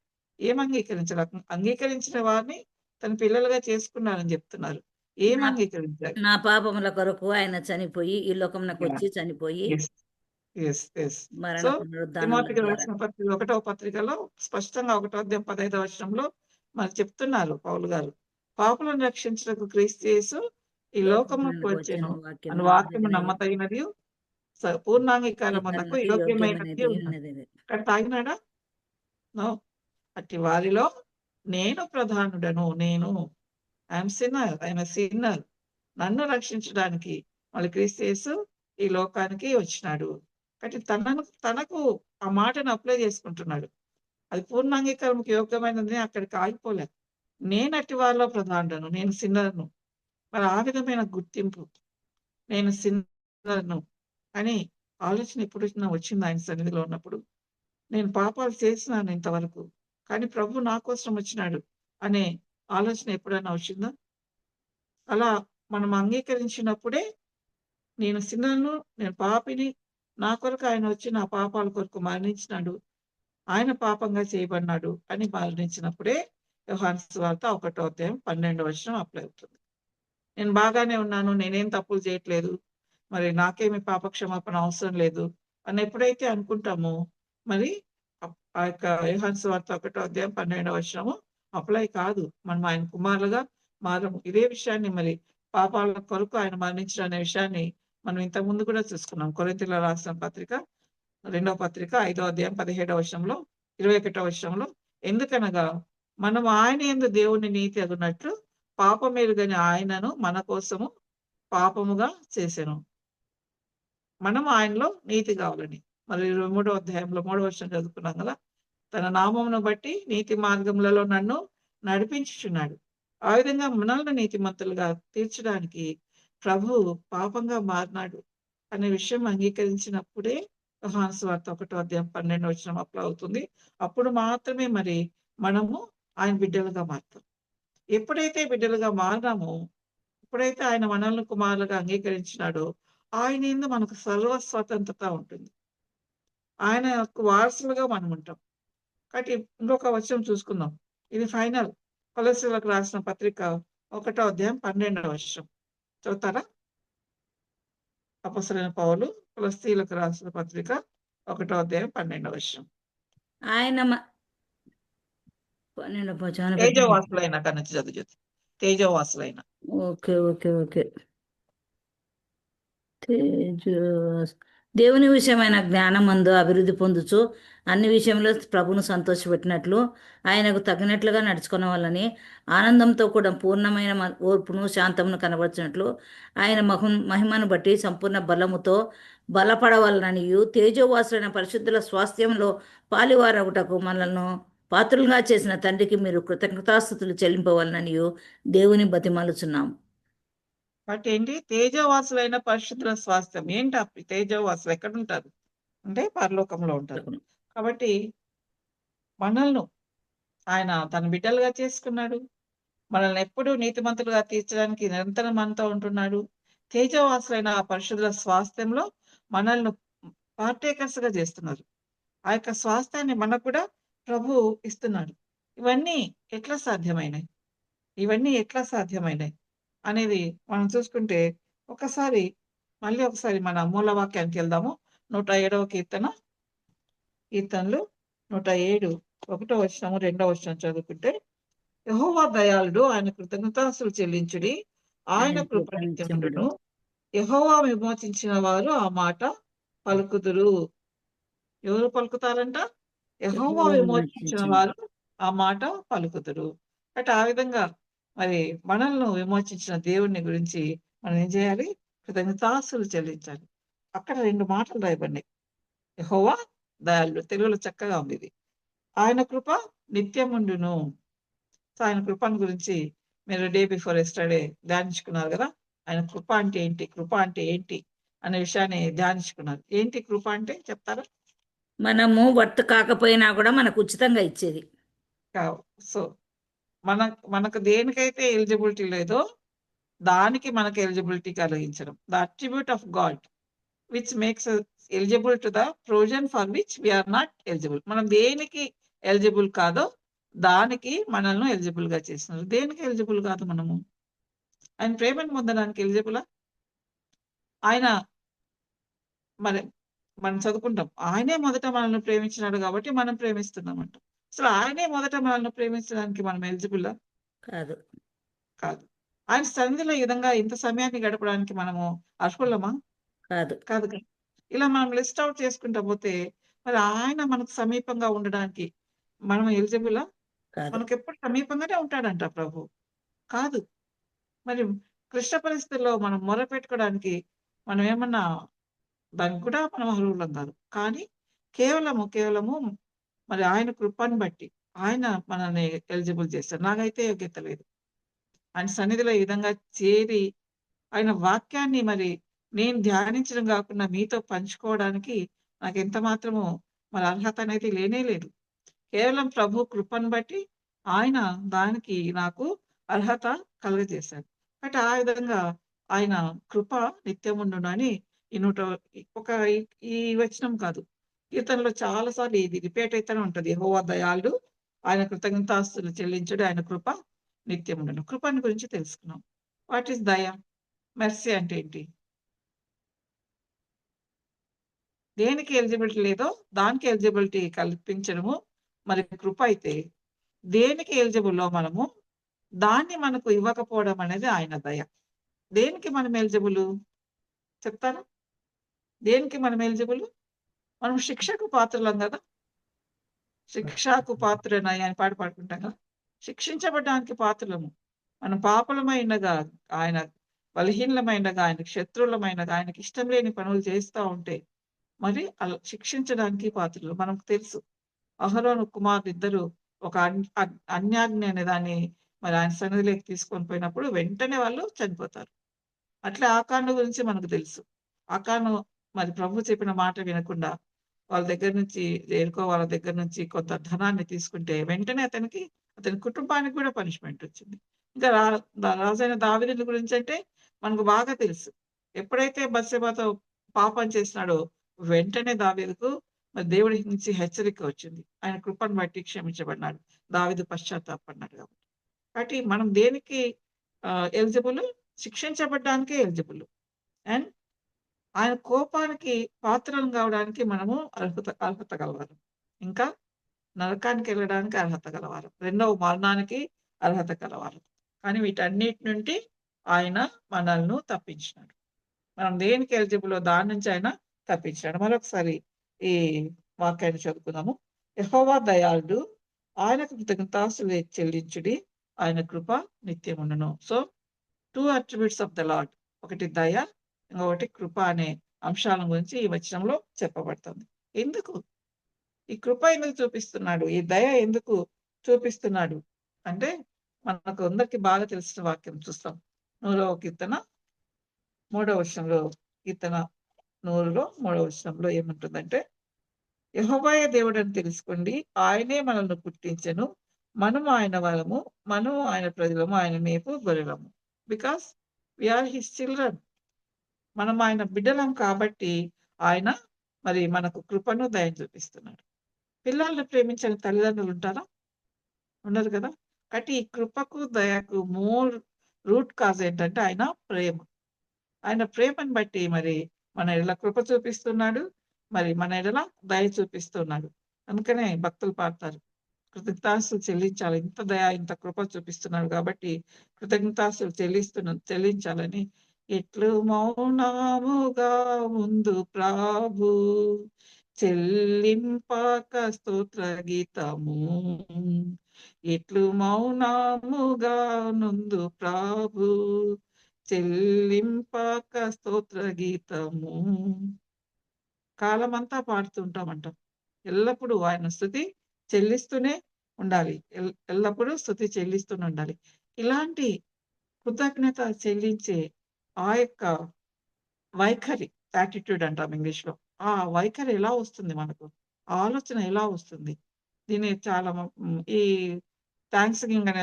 ఏం అంగీకరించాలి? అంగీకరించిన వారిని తన పిల్లలుగా చేసుకున్నారని చెప్తున్నారు. ఏం నా అంగీకరించాలి? నా పాపముల కొరకు ఆయన చనిపోయి ఈ లోకమునకు వచ్చి చనిపోయి యెస్. యెస్. యెస్. మరణ సో పునరుద్ధానముల తిమోతికి ద్వారా రాసిన పత్రిక 1వ పత్రికలో స్పష్టంగా 1వ అధ్యాయం 15వ వచనంలో మరి చెప్తున్నారు పౌలు గారు. పాపులను రక్షించుటకు క్రీస్తు యేసు ఈ లోకమునకు లోకమునకు వచ్చెను వాక్యము అని వాక్యము నమ్మతగినదియు పూర్ణాంగీకారమునకు యోగ్యమైనది ఉన్నది. కానీ తాగినాడా? నో. అట్టి వారిలో నేను ప్రధానుడను. నేను I'm sinner. I'm a sinner. నన్ను రక్షించడానికి మళ్ళీ క్రీస్తు యేసు ఈ లోకానికి వచ్చినాడు. కాబట్టి తనకు ఆ మాటను అప్లై చేసుకుంటున్నాడు. అది పూర్ణాంగీకారంకి యోగ్యమైనది అక్కడికి ఆగిపోలే. నేను అట్టి వారిలో ప్రధానుడను. నేను సిన్నర్‌ను. మరి ఆ విధమైన గుర్తింపు, నేను సిన్నర్‌ను అని ఆలోచన ఎప్పుడైనా వచ్చిందా ఆయన సన్నిధిలో ఉన్నప్పుడు? నేను పాపాలు చేసినాను ఇంతవరకు. కానీ ప్రభు నా కోసం వచ్చినాడు అనే ఆలోచన ఎప్పుడైనా వచ్చిందా? అలా మనం అంగీకరించినప్పుడే నేను సిన్నర్‌ను, నేను పాపిని, నా కొరకు ఆయన వచ్చి నా పాపాల కొరకు మరణించినాడు. ఆయన పాపంగా చేయబడినాడు అని మరణించినప్పుడే యోహాను సువార్త 1వ అధ్యాయం 12వ వచనం అప్లై అవుతుంది. నేను బాగానే ఉన్నాను. నేనేం తప్పులు చేయట్లేదు. మరి నాకేమి పాప క్షమాపణ అవసరం లేదు అని ఎప్పుడైతే అనుకుంటామో మరి ఆ యొక్క యోహాను సువార్త 1వ అధ్యాయం 12వ వచనము అప్లై కాదు. మనం ఆయన కుమారులుగా మారము. ఇదే విషయాన్ని మరి పాపాల కొరకు ఆయన మరణించడం అనే విషయాన్ని మనం ఇంతకు ముందు కూడా చూసుకున్నాం. కొరింథీయులకు రాసిన పత్రిక 2వ పత్రిక 5వ అధ్యాయం 17వ వచనంలో, 21వ వచనంలో, ఎందుకనగా మనం ఆయన యందు దేవుని నీతి అగునట్లు పాపమెరుగని ఆయనను మన కోసము పాపముగా చేసెను. మనం ఆయనలో నీతి కావాలని. మరి 23వ అధ్యాయంలో 3వ వచనం చదువుకున్నాం కదా. తన నామమును బట్టి నీతి మార్గములలో నన్ను నడిపించుచున్నాడు. ఆ విధంగా మనల్ని నీతిమంతులుగా తీర్చడానికి ప్రభువు పాపంగా మారినాడు అనే విషయం అంగీకరించినప్పుడే యోహాను సువార్త 1వ అధ్యాయం 12వ వచనం అప్లై అవుతుంది. అప్పుడు మాత్రమే మరి మనము ఆయన బిడ్డలుగా మారుతాం. ఎప్పుడైతే బిడ్డలుగా మారినామో, ఎప్పుడైతే ఆయన మనల్ని కుమారులుగా అంగీకరించినాడో, ఆయన యందు మనకు సర్వ స్వతంత్రత ఉంటుంది. ఆయన యొక్క వారసులుగా మనం ఉంటాం. కాబట్టి ఇంకొక వచనం చూసుకుందాం. ఇది ఫైనల్. కొలస్సీయులకు రాసిన పత్రిక 1వ అధ్యాయం 12వ వచనం చదువుతారా? అపొస్తలుడైన పౌలు కొలస్సీయులకు రాసిన పత్రిక 1వ అధ్యాయం 12వ వచనం. ఆయన తేజోవాసులైన అక్కడి నుంచి చదువు. తేజోవాసులైన. ఓకే ఓకే ఓకే తేజో దేవుని విషయమైన జ్ఞానమందు అభివృద్ధి పొందుచు అన్ని విషయంలో ప్రభును సంతోషపెట్టినట్లు ఆయనకు తగినట్లుగా నడుచుకున్న వాళ్ళని ఆనందంతో కూడా పూర్ణమైన ఓర్పును శాంతమును కనబరిచినట్లు ఆయన మహిమను బట్టి సంపూర్ణ బలముతో బలపడవలననియు తేజోవాసులైన పరిశుద్ధుల స్వాస్థ్యంలో పాలివారగుటకు మనలను పాత్రులుగా చేసిన తండ్రికి మీరు కృతజ్ఞతాస్థుతులు చెల్లింపవలననియు దేవుని బతిమాలుచున్నాము. బట్ ఏంటి, తేజవాసులైన పరిశుద్ధుల స్వాస్థ్యం. ఏంటి ఆ తేజవాసులు ఎక్కడ ఉంటారు అంటే పరలోకంలో ఉంటారు. కాబట్టి మనల్ని ఆయన తన బిడ్డలుగా చేసుకున్నాడు. మనల్ని ఎప్పుడూ నీతిమంతులుగా తీర్చడానికి నిరంతరం మనతో ఉంటున్నాడు. తేజవాసులైన ఆ పరిశుద్ధుల స్వాస్థ్యంలో మనల్ని పార్టేకర్స్ గా చేస్తున్నారు. ఆ యొక్క స్వాస్థ్యాన్ని మనకు కూడా ప్రభు ఇస్తున్నాడు. ఇవన్నీ ఎట్లా సాధ్యమైనాయి, ఇవన్నీ ఎట్లా సాధ్యమైనాయి అనేది మనం చూసుకుంటే మళ్ళీ ఒకసారి మన మూలవాక్యానికి వెళ్దాము. 107వ కీర్తనలు 107 1వ వచనము 2వ వచనం చదువుకుంటే, యెహోవా దయాళుడు, ఆయన కృతజ్ఞతాస్తుతులు చెల్లించుడి, ఆయన కృప నిత్యముండును, యెహోవా విమోచించిన వారు ఆ మాట పలుకుదురు. ఎవరు పలుకుతారంట? యెహోవా విమోచించిన వారు ఆ మాట పలుకుదురు. అంటే ఆ విధంగా మరి మనల్ని విమోచించిన దేవుని గురించి మనం ఏం చేయాలి? కృతజ్ఞతాస్తుతులు చెల్లించాలి. అక్కడ 2 మాటలు రాయబడినాయి. యెహోవా దయాళుడు, తెలుగులో చక్కగా ఉంది ఇది. ఆయన కృప నిత్యముండును. సో ఆయన కృపను గురించి మీరు డే బిఫోర్ ఎస్టర్డే ధ్యానించుకున్నారు కదా. ఆయన కృప అంటే ఏంటి, కృప అంటే ఏంటి అనే విషయాన్ని ధ్యానించుకున్నారు. ఏంటి కృప అంటే చెప్తారా? మనము వర్త్ కాకపోయినా కూడా మనకు ఉచితంగా ఇచ్చేది. సో మనకు దేనికైతే ఎలిజిబిలిటీ లేదో దానికి మనకు ఎలిజిబిలిటీ కలిగించడం. The attribute of God which makes eligible to the provision for which we are not eligible. మనం దేనికి ఎలిజిబుల్ కాదో దానికి మనల్ని ఎలిజిబుల్ గా చేస్తున్నారు. దేనికి ఎలిజిబుల్ కాదు మనము? ఆయన ప్రేమను పొందడానికి ఎలిజిబులా? ఆయన మరి మనం చదువుకుంటాం, ఆయనే మొదట మనల్ని ప్రేమించినాడు కాబట్టి మనం ప్రేమిస్తున్నామంట. అసలు ఆయనే మొదట మనల్ని ప్రేమించడానికి మనం ఎలిజిబుల్లా? కాదు. కాదు. ఆయన సన్నిధిలో ఈ విధంగా ఇంత సమయాన్ని గడపడానికి మనము అర్హులమా? కాదు. కాదు కదా. ఇలా మనం లిస్ట్ అవుట్ చేసుకుంటా పోతే మరి ఆయన మనకు సమీపంగా ఉండడానికి మనం ఎలిజిబులా? కాదు. మనకు ఎప్పుడు సమీపంగానే ఉంటాడంట ప్రభు. కాదు. మరి క్లిష్ట పరిస్థితుల్లో మనం మొర పెట్టుకోవడానికి మనం ఏమన్నా దానికి కూడా మనం అర్హులం కాదు. కానీ కేవలము మరి ఆయన కృపను బట్టి ఆయన మనల్ని ఎలిజిబుల్ చేస్తారు. నాకైతే యోగ్యత లేదు. ఆయన సన్నిధిలో ఈ విధంగా చేరి ఆయన వాక్యాన్ని మరి నేను ధ్యానించడం కాకుండా మీతో పంచుకోవడానికి నాకు ఎంత మాత్రము మరి అర్హత అనేది లేనే లేదు. కేవలం ప్రభు కృపను బట్టి ఆయన దానికి నాకు అర్హత కలుగజేశారు. బట్ ఆ విధంగా ఆయన కృప నిత్యముండును అని ఈ వచనం కాదు, కీర్తనలో చాలా సార్లు ఇది రిపీట్ అయితేనే ఉంటది. యెహోవా దయాళుడు, ఆయన కృతజ్ఞతాస్తుతులు చెల్లించుడు, ఆయన కృప నిత్యముండును. కృపను గురించి తెలుసుకున్నాం. వాట్ ఈస్ దయ, మెర్సీ అంటే ఏంటి? దేనికి ఎలిజిబిలిటీ లేదో దానికి ఎలిజిబిలిటీ కల్పించడము మరి కృప అయితే, దేనికి ఎలిజిబుల్లో మనము దాన్ని మనకు ఇవ్వకపోవడం అనేది ఆయన దయ. దేనికి మనం ఎలిజిబుల్ చెప్తారా? దేనికి మనం ఎలిజిబుల్? మనం శిక్షకు పాత్రలం కదా. శిక్షకు పాత్రనై అని పాట పాడుకుంటాం కదా. శిక్షించబడడానికి పాత్రలము. మనం పాపలమైనగా, ఆయన బలహీనమైనగా, ఆయనకు శత్రువులమైనగా, ఆయనకి ఇష్టం లేని పనులు చేస్తూ ఉంటే మరి అలా శిక్షించడానికి పాత్రలు. మనకు తెలుసు అహరోను కుమారులు ఇద్దరు ఒక అన్యాజ్ఞ అనే దాన్ని మరి ఆయన సన్నిధిలోకి తీసుకొని పోయినప్పుడు వెంటనే వాళ్ళు చనిపోతారు. అట్లా ఆకాను గురించి మనకు తెలుసు. ఆకాను మరి ప్రభు చెప్పిన మాట వినకుండా వాళ్ళ దగ్గర నుంచి కొంత ధనాన్ని తీసుకుంటే వెంటనే అతని కుటుంబానికి కూడా పనిష్మెంట్ వచ్చింది. ఇంకా రాజైన దావీదు గురించి అంటే మనకు బాగా తెలుసు. ఎప్పుడైతే బత్షెబతో పాపం చేసినాడో వెంటనే దావీదుకు మరి దేవుడి నుంచి హెచ్చరిక వచ్చింది. ఆయన కృపను బట్టి క్షమించబడినాడు, దావీదు పశ్చాత్తాపడినాడు. కాబట్టి మనం దేనికి ఎలిజిబుల్? శిక్షించబడ్డానికే ఎలిజిబుల్. అండ్ ఆయన కోపానికి పాత్రలు కావడానికి మనము అర్హత గలవారు. ఇంకా నరకానికి వెళ్ళడానికి అర్హత గలవారు, రెండవ మరణానికి అర్హత గలవారు. కానీ వీటన్నిటి నుండి ఆయన మనల్ని తప్పించినాడు. మనం దేనికి ఎలిజిబుల్ దాని నుంచి ఆయన తప్పించాడు. మరొకసారి ఈ వాక్యాన్ని చదువుకుందాము. యెహోవా దయాళుడు, ఆయనకు కృతజ్ఞతాస్తులు చెల్లించుడి, ఆయన కృప నిత్యముండును. So 2 attributes of the Lord. ఒకటి దయ, ఇంకొకటి కృప అనే అంశాల గురించి ఈ వచనంలో చెప్పబడుతుంది. ఎందుకు ఈ కృప ఎందుకు చూపిస్తున్నాడు? ఈ దయ ఎందుకు చూపిస్తున్నాడు? అంటే మనకు అందరికి బాగా తెలిసిన వాక్యం చూస్తాం. 100వ కీర్తన 3వ వచనంలో, కీర్తన 100లో 3వ వచనంలో ఏముంటుందంటే, యెహోవాయే దేవుడని తెలుసుకోండి, ఆయనే మనల్ని పుట్టించెను, మనము ఆయన వాళ్ళము, మనము ఆయన ప్రజలము, ఆయన మేపు గొర్రెలము. Because we are his children. మనం ఆయన బిడ్డలం కాబట్టి ఆయన మరి మనకు కృపను దయను చూపిస్తున్నాడు. పిల్లల్ని ప్రేమించని తల్లిదండ్రులు ఉంటారా? ఉండరు కదా. కాబట్టి ఈ కృపకు దయకు రూట్ కాజ్ ఏంటంటే ఆయన ప్రేమ. ఆయన ప్రేమను బట్టి మరి మన ఎడల కృప చూపిస్తున్నాడు, మరి మన ఎడల దయ చూపిస్తున్నాడు. అందుకనే భక్తులు పాడతారు, కృతజ్ఞతాస్తులు చెల్లించాలి, ఇంత దయ ఇంత కృప చూపిస్తున్నాడు కాబట్టి కృతజ్ఞతాస్తులు చెల్లించాలని. ఎట్లు మౌనముగా ముందు ప్రాభు, చెల్లింపక స్తోత్ర గీతము, ఎట్లు మౌనముగా నుందు ప్రాభు, చెల్లింపక స్తోత్ర గీతము. కాలమంతా పాడుతుంటామంట. ఎల్లప్పుడూ ఆయన స్తుతి చెల్లిస్తూనే ఉండాలి. ఎల్లప్పుడూ స్తుతి చెల్లిస్తూనే ఉండాలి. ఇలాంటి కృతజ్ఞత చెల్లించే ఆ యొక్క వైఖరి, యాటిట్యూడ్ అంటాం ఇంగ్లీష్‌లో. ఆ వైఖరి ఎలా వస్తుంది మనకు? ఆ ఆలోచన ఎలా వస్తుంది? దీన్ని చాలా ఈ థాంక్స్ గివింగ్ అనే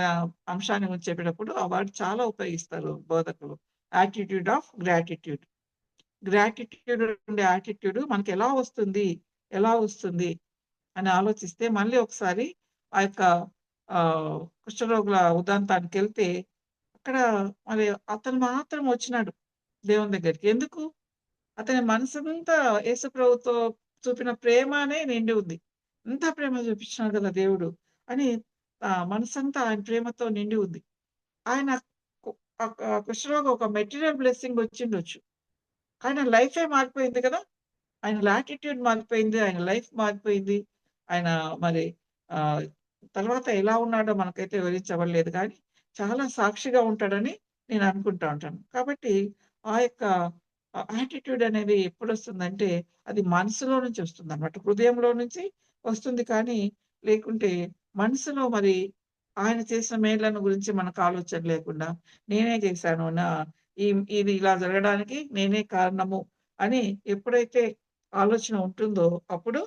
అంశాన్ని గురించి చెప్పేటప్పుడు ఆ వర్డ్ చాలా ఉపయోగిస్తారు బోధకులు. Attitude of gratitude. గ్రాటిట్యూడ్ ఉండే యాటిట్యూడ్ మనకి ఎలా వస్తుంది? ఎలా వస్తుంది? అని ఆలోచిస్తే మళ్ళీ ఒకసారి ఆ యొక్క కుష్ఠరోగుల ఉదంతానికెళ్తే అక్కడ మరి అతను మాత్రం వచ్చినాడు దేవుని దగ్గరికి. ఎందుకు? అతని మనసంతా యేసు ప్రభుతో చూపిన ప్రేమనే నిండి ఉంది. ఇంత ప్రేమ చూపించినాడు కదా దేవుడు అని మనసంతా ఆయన ప్రేమతో నిండి ఉంది. ఆయన కుష్ఠరోగి ఒక మెటీరియల్ బ్లెస్సింగ్ వచ్చిండొచ్చు. ఆయన లైఫే మారిపోయింది కదా. ఆయన యాటిట్యూడ్ మారిపోయింది. ఆయన లైఫ్ మారిపోయింది. ఆయన మరి తర్వాత ఎలా ఉన్నాడో మనకైతే వివరించబడలేదు కానీ చాలా సాక్షిగా ఉంటాడని నేను అనుకుంటా ఉంటాను. కాబట్టి ఆ యొక్క యాటిట్యూడ్ అనేది ఎప్పుడొస్తుందంటే అది మనసులో నుంచి వస్తుందన్నమాట. హృదయంలో నుంచి వస్తుంది కానీ లేకుంటే మనసులో మరి ఆయన చేసిన మేళ్లను గురించి మనకు ఆలోచన లేకుండా నేనే చేశాను, ఇది ఇలా జరగడానికి నేనే కారణము అని ఎప్పుడైతే ఆలోచన ఉంటుందో అప్పుడు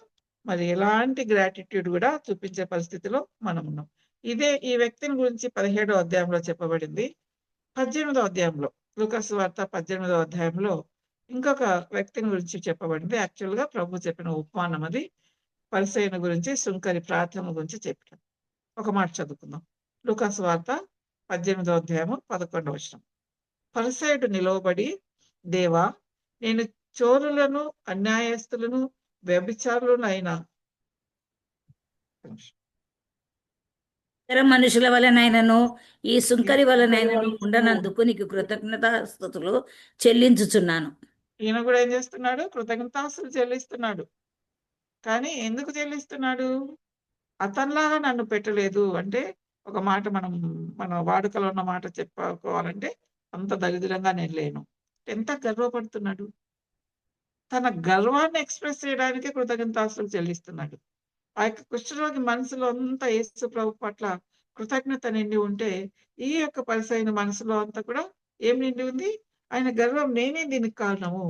మరి ఎలాంటి గ్రాటిట్యూడ్ కూడా చూపించే పరిస్థితిలో మనం ఉన్నాం. ఇదే ఈ వ్యక్తిని గురించి 17వ అధ్యాయంలో చెప్పబడింది. 18వ అధ్యాయంలో, లూకాసు వార్త 18వ అధ్యాయంలో ఇంకొక వ్యక్తిని గురించి చెప్పబడింది. యాక్చువల్‌గా ప్రభు చెప్పిన ఉపమానం అది. పరిసయ్యుని గురించి, సుంకరి ప్రార్థన గురించి చెప్పాడు. ఒక మాట చదువుకుందాం. లూకాసు వార్త 18వ అధ్యాయము 11వ వచనం. పరిసయ్యుడు నిలవబడి, దేవా, నేను చోరులను, అన్యాయస్తులను, వ్యభిచారులనైన ఇతర మనుషుల వలనైనను ఈ సుంకరి వలనైనను ఉండనందుకు నీకు కృతజ్ఞతాస్తుతులు చెల్లించుచున్నాను. ఈయన కూడా ఏం చేస్తున్నాడు? కృతజ్ఞతాస్తులు చెల్లిస్తున్నాడు. కానీ ఎందుకు చెల్లిస్తున్నాడు? అతనిలాగా నన్ను పెట్టలేదు అంటే ఒక మాట మన వాడుకలో ఉన్న మాట చెప్పుకోవాలంటే అంత దరిద్రంగా నేను లేను. ఎంత గర్వపడుతున్నాడు. తన గర్వాన్ని ఎక్స్‌ప్రెస్ చేయడానికే కృతజ్ఞతాస్తులు చెల్లిస్తున్నాడు. ఆ యొక్క కుష్ఠరోగి మనసులో అంతా యేసు ప్రభు పట్ల కృతజ్ఞత నిండి ఉంటే, ఈ యొక్క పరిసయ్యుని మనసులో అంతా కూడా ఏం నిండి ఉంది? ఆయన గర్వం, నేనే దీనికి కారణము.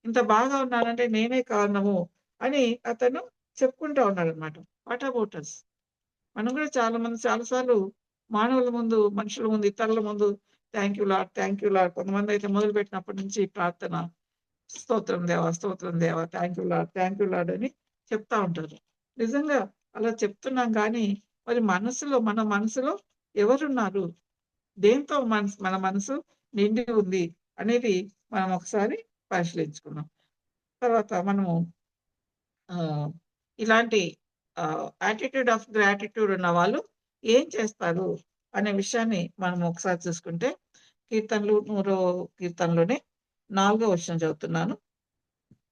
ఇంత బాగా ఉన్నానంటే నేనే కారణము అని అతను చెప్పుకుంటా ఉన్నాడన్నమాట. What about us? మనం కూడా చాలా సార్లు మానవుల ముందు, మనుషుల ముందు, ఇతరుల ముందు thank you lord, thank you lord. కొంతమందైతే మొదలుపెట్టినప్పటి నుంచి ప్రార్థన, స్తోత్రం దేవా, స్తోత్రం దేవా, థాంక్ యూ లార్డ్ అని చెప్తా ఉంటారు. నిజంగా అలా చెప్తున్నాం కానీ మరి మన మనసులో ఎవరున్నారు? దేంతో మన మనసు నిండి ఉంది అనేది మనం ఒకసారి పరిశీలించుకుందాం. తర్వాత మనము ఇలాంటి యాటిట్యూడ్ ఆఫ్ గ్రాటిట్యూడ్ ఉన్న వాళ్ళు ఏం చేస్తారు అనే విషయాన్ని మనం ఒకసారి చూసుకుంటే, కీర్తనలు 100వ కీర్తనలోనే 4వ వచనం చదువుతున్నాను.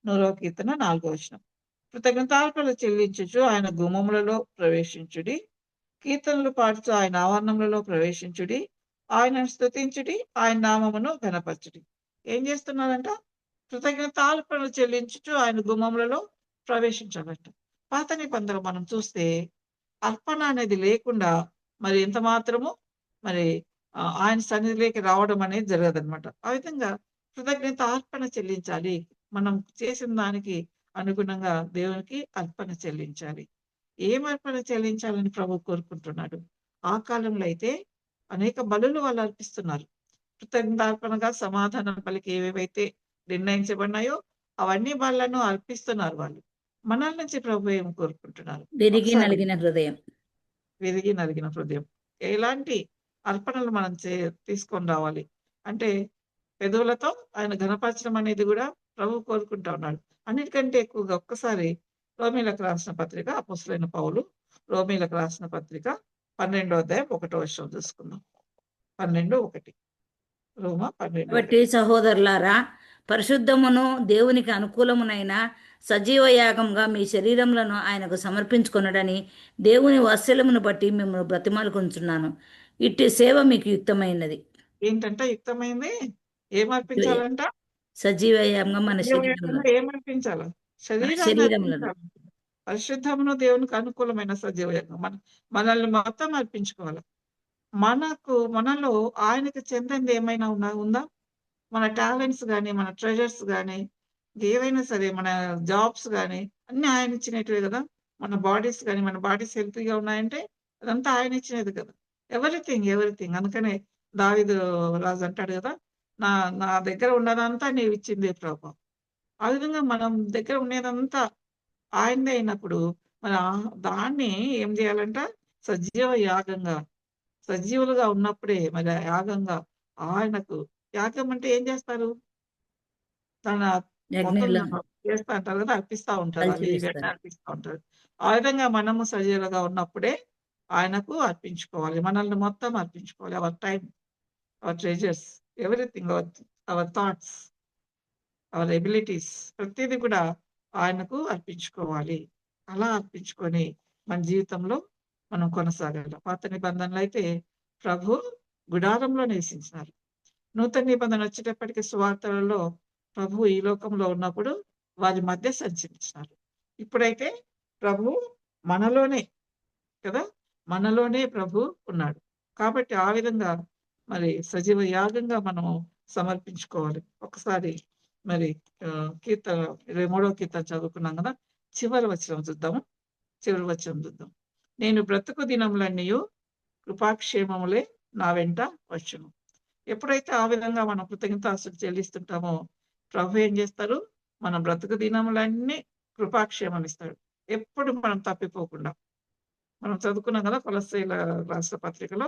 100వ కీర్తన 4వ వచనం. కృతజ్ఞతార్పణలు చెల్లించుచు ఆయన గుమ్మములలో ప్రవేశించుడి, కీర్తనలు పాడుచు ఆయన ఆవరణములలో ప్రవేశించుడి, ఆయనను స్తుతించుడి, ఆయన నామమును ఘనపరచుడి. ఏం చేస్తున్నారంట? కృతజ్ఞతార్పణలు చెల్లించుచు ఆయన గుమ్మములలో ప్రవేశించాలంట. పాత నిబంధనలు మనం చూస్తే అర్పణ అనేది లేకుండా మరి ఎంత మాత్రము మరి ఆయన సన్నిధిలోకి రావడం అనేది జరగదనమాట. ఆ విధంగా కృతజ్ఞత అర్పణ చెల్లించాలి. మనం చేసిన దానికి అనుగుణంగా దేవునికి అర్పణ చెల్లించాలి. ఏం అర్పణ చెల్లించాలని ప్రభు కోరుకుంటున్నాడు? ఆ కాలంలో అయితే అనేక బలులు వాళ్ళు అర్పిస్తున్నారు. కృతజ్ఞతార్పణగా సమాధానం పలికి ఏవేవైతే నిర్ణయించబడినాయో అవన్నీ వాళ్ళను అర్పిస్తున్నారు వాళ్ళు. మనల నుంచి ప్రభు ఏం కోరుకుంటున్నారు? విరిగి ఒకసారి నలిగిన హృదయం. విరిగి నలిగిన హృదయం. ఎలాంటి అర్పణలు మనం తీసుకొని రావాలి అంటే పెదవులతో ఆయన ఘనపరచడం అనేది కూడా ప్రభు కోరుకుంటా ఉన్నాడు. అన్నిటికంటే ఎక్కువగా ఒక్కసారి రోమీలకు రాసిన పత్రిక, అపోస్తలుడైన పౌలు రోమీలకు రాసిన పత్రిక 12వ అధ్యాయం 1వ వచనం చూసుకుందాం. 12:1 రోమా 12:1. కాబట్టి సహోదరులారా, పరిశుద్ధమును దేవునికి అనుకూలమునైన సజీవ యాగంగా మీ శరీరములను ఆయనకు సమర్పించుకొనుడని దేవుని వాత్సల్యమును బట్టి మిమ్మల్ని బ్రతిమాలుకొంచున్నాను. ఇట్టి సేవ మీకు యుక్తమైనది. ఏంటంటే యుక్తమైంది ఏం అర్పించాలంట? సజీవ యాగంగా మన శరీరంలో ఏం అర్పించాలి? శరీరాన్ని శరీరములను అర్పించాలి. పరిశుద్ధమును దేవునికి అనుకూలమైన సజీవ యాగం మనల్ని మొత్తం అర్పించుకోవాలి. మనలో ఆయనకు చెందింది ఏమైనా ఉందా? మన టాలెంట్స్ కానీ, మన ట్రెజర్స్ కానీ, ఏవైనా సరే మన జాబ్స్ కానీ అన్ని ఆయన ఇచ్చినట్టువే కదా. మన బాడీస్ కానీ, మన బాడీస్ హెల్తీగా ఉన్నాయంటే అదంతా ఆయన ఇచ్చినది కదా. ఎవ్రీథింగ్. అందుకనే దావీదు రాజు అంటాడు కదా, నా నా దగ్గర ఉన్నదంతా నీవు ఇచ్చింది ప్రభు. ఆ విధంగా మనం దగ్గర ఉండేదంతా ఆయనదే అయినప్పుడు మన దాన్ని ఏం చేయాలంట? సజీవ యాగంగా, సజీవులుగా ఉన్నప్పుడే మరి యాగంగా ఆయనకు. యాగం అంటే ఏం చేస్తారు? తన మొత్తం యజ్ఞంలో చేస్తా అంటారు కదా, అర్పిస్తా ఉంటారు. అవి ఇవి అన్నీ చేస్తారు. అర్పిస్తా ఉంటారు. ఆ విధంగా మనము సజీవులుగా ఉన్నప్పుడే ఆయనకు అర్పించుకోవాలి. మనల్ని మొత్తం అర్పించుకోవాలి. Our time, our treasures, everything, our thoughts, our abilities, ప్రతిదీ కూడా ఆయనకు అర్పించుకోవాలి. అలా అర్పించుకొని మన జీవితంలో మనం కొనసాగాలి. పాత నిబంధనలు అయితే ప్రభు గుడారంలో నివసించినారు. నూతన నిబంధన వచ్చేటప్పటికి సువార్తలలో ప్రభు ఈ లోకంలో ఉన్నప్పుడు వారి మధ్య సంచరించినారు. ఇప్పుడైతే ప్రభు మనలోనే కదా, మనలోనే ప్రభు ఉన్నాడు. కాబట్టి ఆ విధంగా మరి సజీవ యాగంగా మనము సమర్పించుకోవాలి. ఒకసారి మరి కీర్తన 23వ కీర్తన చదువుకున్నాం కదా, చివరి వచనం చూద్దాం. నేను బ్రతుకు దినములన్నీయు కృపాక్షేమములే నా వెంట వచ్చును. ఎప్పుడైతే ఆ విధంగా మనం కృతజ్ఞతాస్తులు చెల్లిస్తుంటామో ప్రభు ఏం చేస్తారు? మన బ్రతుకు దినములన్నీ కృపాక్షేమం ఇస్తాడు. ఎప్పుడు మనం తప్పిపోకుండా. మనం చదువుకున్నాం కదా కొలస్సీల రాష్ట్ర పత్రికలో,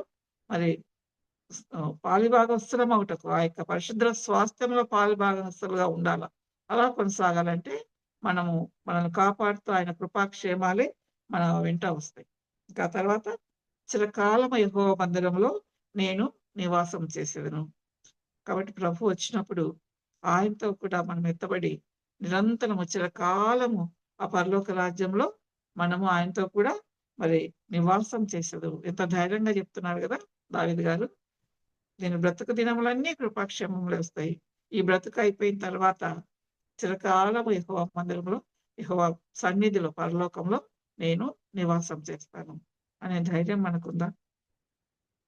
మరి పాలిభాగస్తులం అవుటకు ఆ యొక్క పరిశుద్ధ స్వాస్థ్యంలో పాలిభాగస్తులుగా ఉండాల. అలా కొనసాగాలంటే మనల్ని కాపాడుతూ ఆయన కృపాక్షేమాలే మన వెంట వస్తాయి. ఇంకా తర్వాత చిరకాలము యెహోవా మందిరంలో నేను నివాసం చేసేదను. కాబట్టి ప్రభు వచ్చినప్పుడు ఆయనతో కూడా మనం ఎత్తబడి నిరంతరము చిరకాలము ఆ పరలోక రాజ్యంలో మనము ఆయనతో కూడా మరి నివాసం చేసేదు. ఎంత ధైర్యంగా చెప్తున్నారు కదా దావీదు గారు. నేను బ్రతుకు దినములన్నీ కృపాక్షేమములు వస్తాయి. ఈ బ్రతుకు అయిపోయిన తర్వాత చిరకాలము యెహోవా మందిరంలో, యెహోవా సన్నిధిలో, పరలోకంలో నేను నివాసం చేస్తాను అనే ధైర్యం మనకుందా?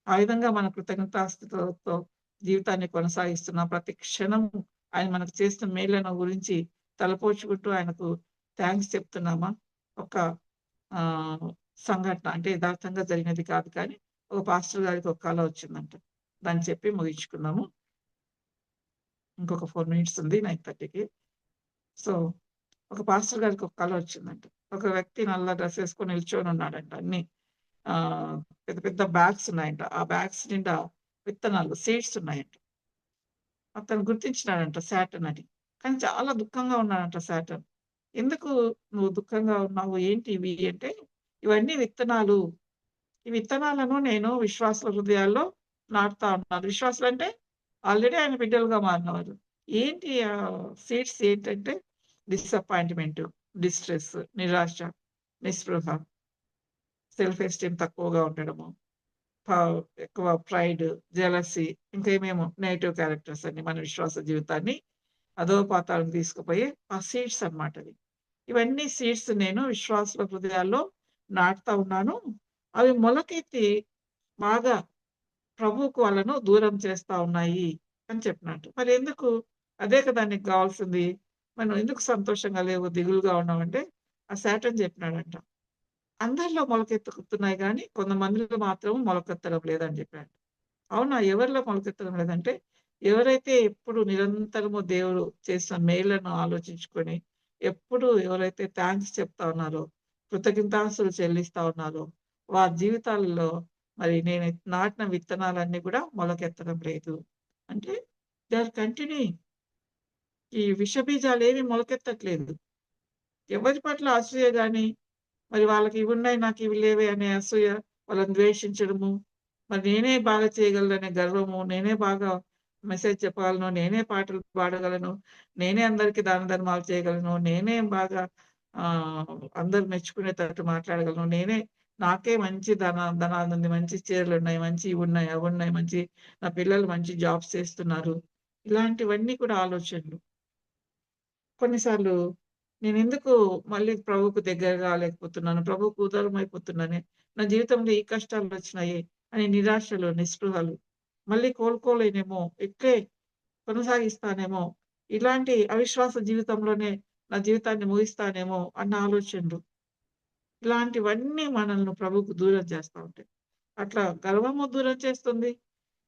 ఆ విధంగా మన కృతజ్ఞతాస్తుతితో జీవితాన్ని కొనసాగిస్తున్న ప్రతి క్షణం ఆయన మనకు చేసిన మేళ్లను గురించి తలపోచుకుంటూ ఆయనకు థ్యాంక్స్ చెప్తున్నామా? ఒక సంఘటన అంటే యథార్థంగా జరిగినది కాదు, కానీ ఒక పాస్టర్ గారికి ఒక కళ వచ్చిందంట. దాన్ని చెప్పి ముగించుకున్నాము. ఇంకొక 4 minutes ఉంది 9:30కి. సో ఒక పాస్టర్ గారికి ఒక కళ వచ్చిందంట. ఒక వ్యక్తి నల్ల డ్రెస్ వేసుకొని నిల్చొని ఉన్నాడంట. అన్ని పెద్ద పెద్ద బ్యాగ్స్ ఉన్నాయంట. ఆ బ్యాగ్స్ నిండా విత్తనాలు, సీడ్స్ ఉన్నాయంట. అతను గుర్తించినాడంట శాటన్ అని. కానీ చాలా దుఃఖంగా ఉన్నాడంట శాటన్. ఎందుకు నువ్వు దుఃఖంగా ఉన్నావు? ఏంటి ఇవి అంటే, ఇవన్నీ విత్తనాలు. ఈ విత్తనాలను నేను విశ్వాసుల హృదయాల్లో నాటుతా ఉన్నాను. విశ్వాసులు అంటే ఆల్రెడీ ఆయన బిడ్డలుగా మారినవారు. ఏంటి సీడ్స్ ఏంటంటే, డిసప్పాయింట్మెంట్, డిస్ట్రెస్, నిరాశ, నిస్పృహ, సెల్ఫ్ ఎస్టీమ్ తక్కువగా ఉండడము, ఎక్కువ ప్రైడ్, జెలసీ, ఇంకా ఏమేమో నెగటివ్ క్యారెక్టర్స్ అన్ని మన విశ్వాస జీవితాన్ని అధోపాతాళానికి తీసుకుపోయే ఆ సీడ్స్ అన్నమాట అవి. ఇవన్నీ సీడ్స్ నేను విశ్వాసుల హృదయాల్లో నాటుతా ఉన్నాను. అవి మొలకెత్తి బాగా ప్రభువుకు వాళ్ళను దూరం చేస్తా ఉన్నాయి అని చెప్పినట్టు. మరి ఎందుకు? అదే కదా నీకు కావాల్సింది. మనం ఎందుకు సంతోషంగా లేవు, దిగులుగా ఉన్నామంటే ఆ సాటన్ చెప్పినాడంట. అందరిలో మొలకెత్తుతున్నాయి కానీ కొంతమందిలో మాత్రం మొలకెత్తడం లేదని చెప్పాడు. అవునా? ఎవరిలో మొలకెత్తడం లేదంటే ఎవరైతే ఎప్పుడు నిరంతరము దేవుడు చేసిన మేళ్లను ఆలోచించుకొని ఎప్పుడు ఎవరైతే థాంక్స్ చెప్తా ఉన్నారో, కృతజ్ఞతాస్తుతులు చెల్లిస్తా ఉన్నారో, వారి జీవితాలలో మరి నేను నాటిన విత్తనాలన్నీ కూడా మొలకెత్తడం లేదు. అంటే దే ఆర్ కంటిన్యూయింగ్. ఈ విష బీజాలేవి మొలకెత్తట్లేదు. ఎవరి పట్ల అసూయ గాని, మరి వాళ్ళకి ఇవున్నాయి నాకివి లేవే అనే అసూయ, వాళ్ళని ద్వేషించడము, మరి నేనే బాగా చేయగలననే గర్వము, నేనే బాగా మెసేజ్ చెప్పగలను, నేనే పాటలు పాడగలను, నేనే అందరికి దాన ధర్మాలు చేయగలను, నేనే బాగా అందరూ మెచ్చుకునేటట్టు మాట్లాడగలను, నాకే మంచి ధనాలుంది, మంచి చీరలున్నాయి, మంచి ఇవున్నాయి, అవున్నాయి, మంచి నా పిల్లలు మంచి జాబ్స్ చేస్తున్నారు. ఇలాంటివన్నీ కూడా ఆలోచనలు. కొన్నిసార్లు నేనెందుకు మళ్ళీ ప్రభువుకు దగ్గరగా లేకపోతున్నాను, ప్రభువుకు దూరం అయిపోతున్నానే, నా జీవితంలో ఈ కష్టాలొచ్చినాయి అని నిరాశలు, నిస్పృహలు, మళ్ళీ కోలుకోలేనేమో, ఇట్లే కొనసాగిస్తానేమో, ఇలాంటి అవిశ్వాస జీవితంలోనే నా జీవితాన్ని ముగిస్తానేమో అన్న ఆలోచనలు. ఇలాంటివన్నీ మనల్ని ప్రభువుకు దూరం చేస్తా ఉంటాయి. అట్లా గర్వము దూరం చేస్తుంది.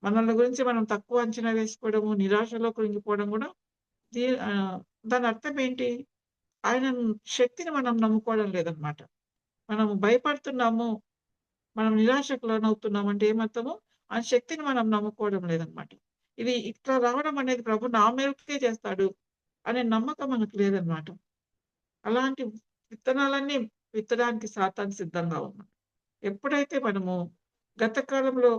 మనల్ని గురించి మనం తక్కువ అంచనా వేసుకోవడము, నిరాశలో కృంగిపోవడం కూడా దాని అర్థం ఏంటి? ఆయన శక్తిని మనం నమ్ముకోవడం లేదనమాట. మనం భయపడుతున్నాము, మనం నిరాశకు లోనవుతున్నాం అంటే ఏమర్థము? ఆ శక్తిని మనం నమ్ముకోవడం లేదనమాట. ఇది ఇట్లా రావడం అనేది ప్రభు నా మేలుకే చేస్తాడు అనే నమ్మకం మనకు లేదనమాట. అలాంటి విత్తనాలన్నీ విత్తడానికి సాతాను సిద్ధంగా ఉన్నాడు. ఎప్పుడైతే మనము గత కాలంలో,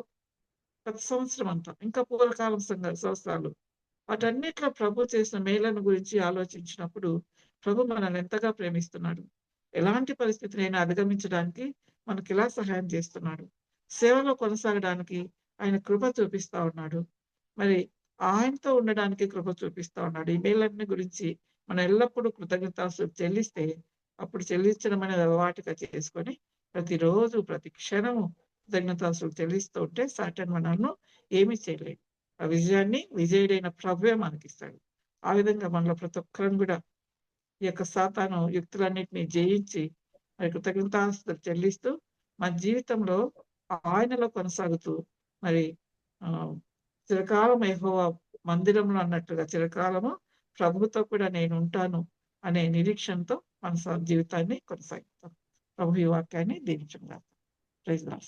గత సంవత్సరం అంతా, ఇంకా పూర్వకాలం సంవత్సరాలు వాటన్నిటిలో ప్రభు చేసిన మేలను గురించి ఆలోచించినప్పుడు ప్రభు మనల్ని ఎంతగా ప్రేమిస్తున్నాడు, ఎలాంటి పరిస్థితినైనా అధిగమించడానికి మనకి ఎలా సహాయం చేస్తున్నాడు, సేవలో కొనసాగడానికి ఆయన కృప చూపిస్తా ఉన్నాడు. మరి ఆయనతో ఉండడానికి కృప చూపిస్తా ఉన్నాడు. ఈ మేలన్నీ గురించి మనం ఎల్లప్పుడూ కృతజ్ఞతాస్తుతులు చెల్లిస్తే, అప్పుడు చెల్లించడం అనేది అలవాటుగా చేసుకొని ప్రతిరోజు ప్రతి క్షణము కృతజ్ఞతాస్తుతులు చెల్లిస్తూ ఉంటే సాతాను మనల్ని ఏమీ చేయలేదు. ఆ విజయాన్ని విజయుడైన ప్రభువే మనకిస్తాడు. ఆ విధంగా మనలో ప్రతి ఒక్కరం కూడా ఈ యొక్క సాతాను యుక్తులన్నిటిని జయించి మరి కృతజ్ఞతాస్తుతులు చెల్లిస్తూ మన జీవితంలో ఆయనలో కొనసాగుతూ మరి చిరకాలం యెహోవా మందిరంలో అన్నట్టుగా చిరకాలము ప్రభువుతో కూడా నేను ఉంటాను అనే నిరీక్షణతో మన జీవితాన్ని కొనసాగిస్తాం. ప్రభు ఈ వాక్యాన్ని దీవించుగాక. Praise lord.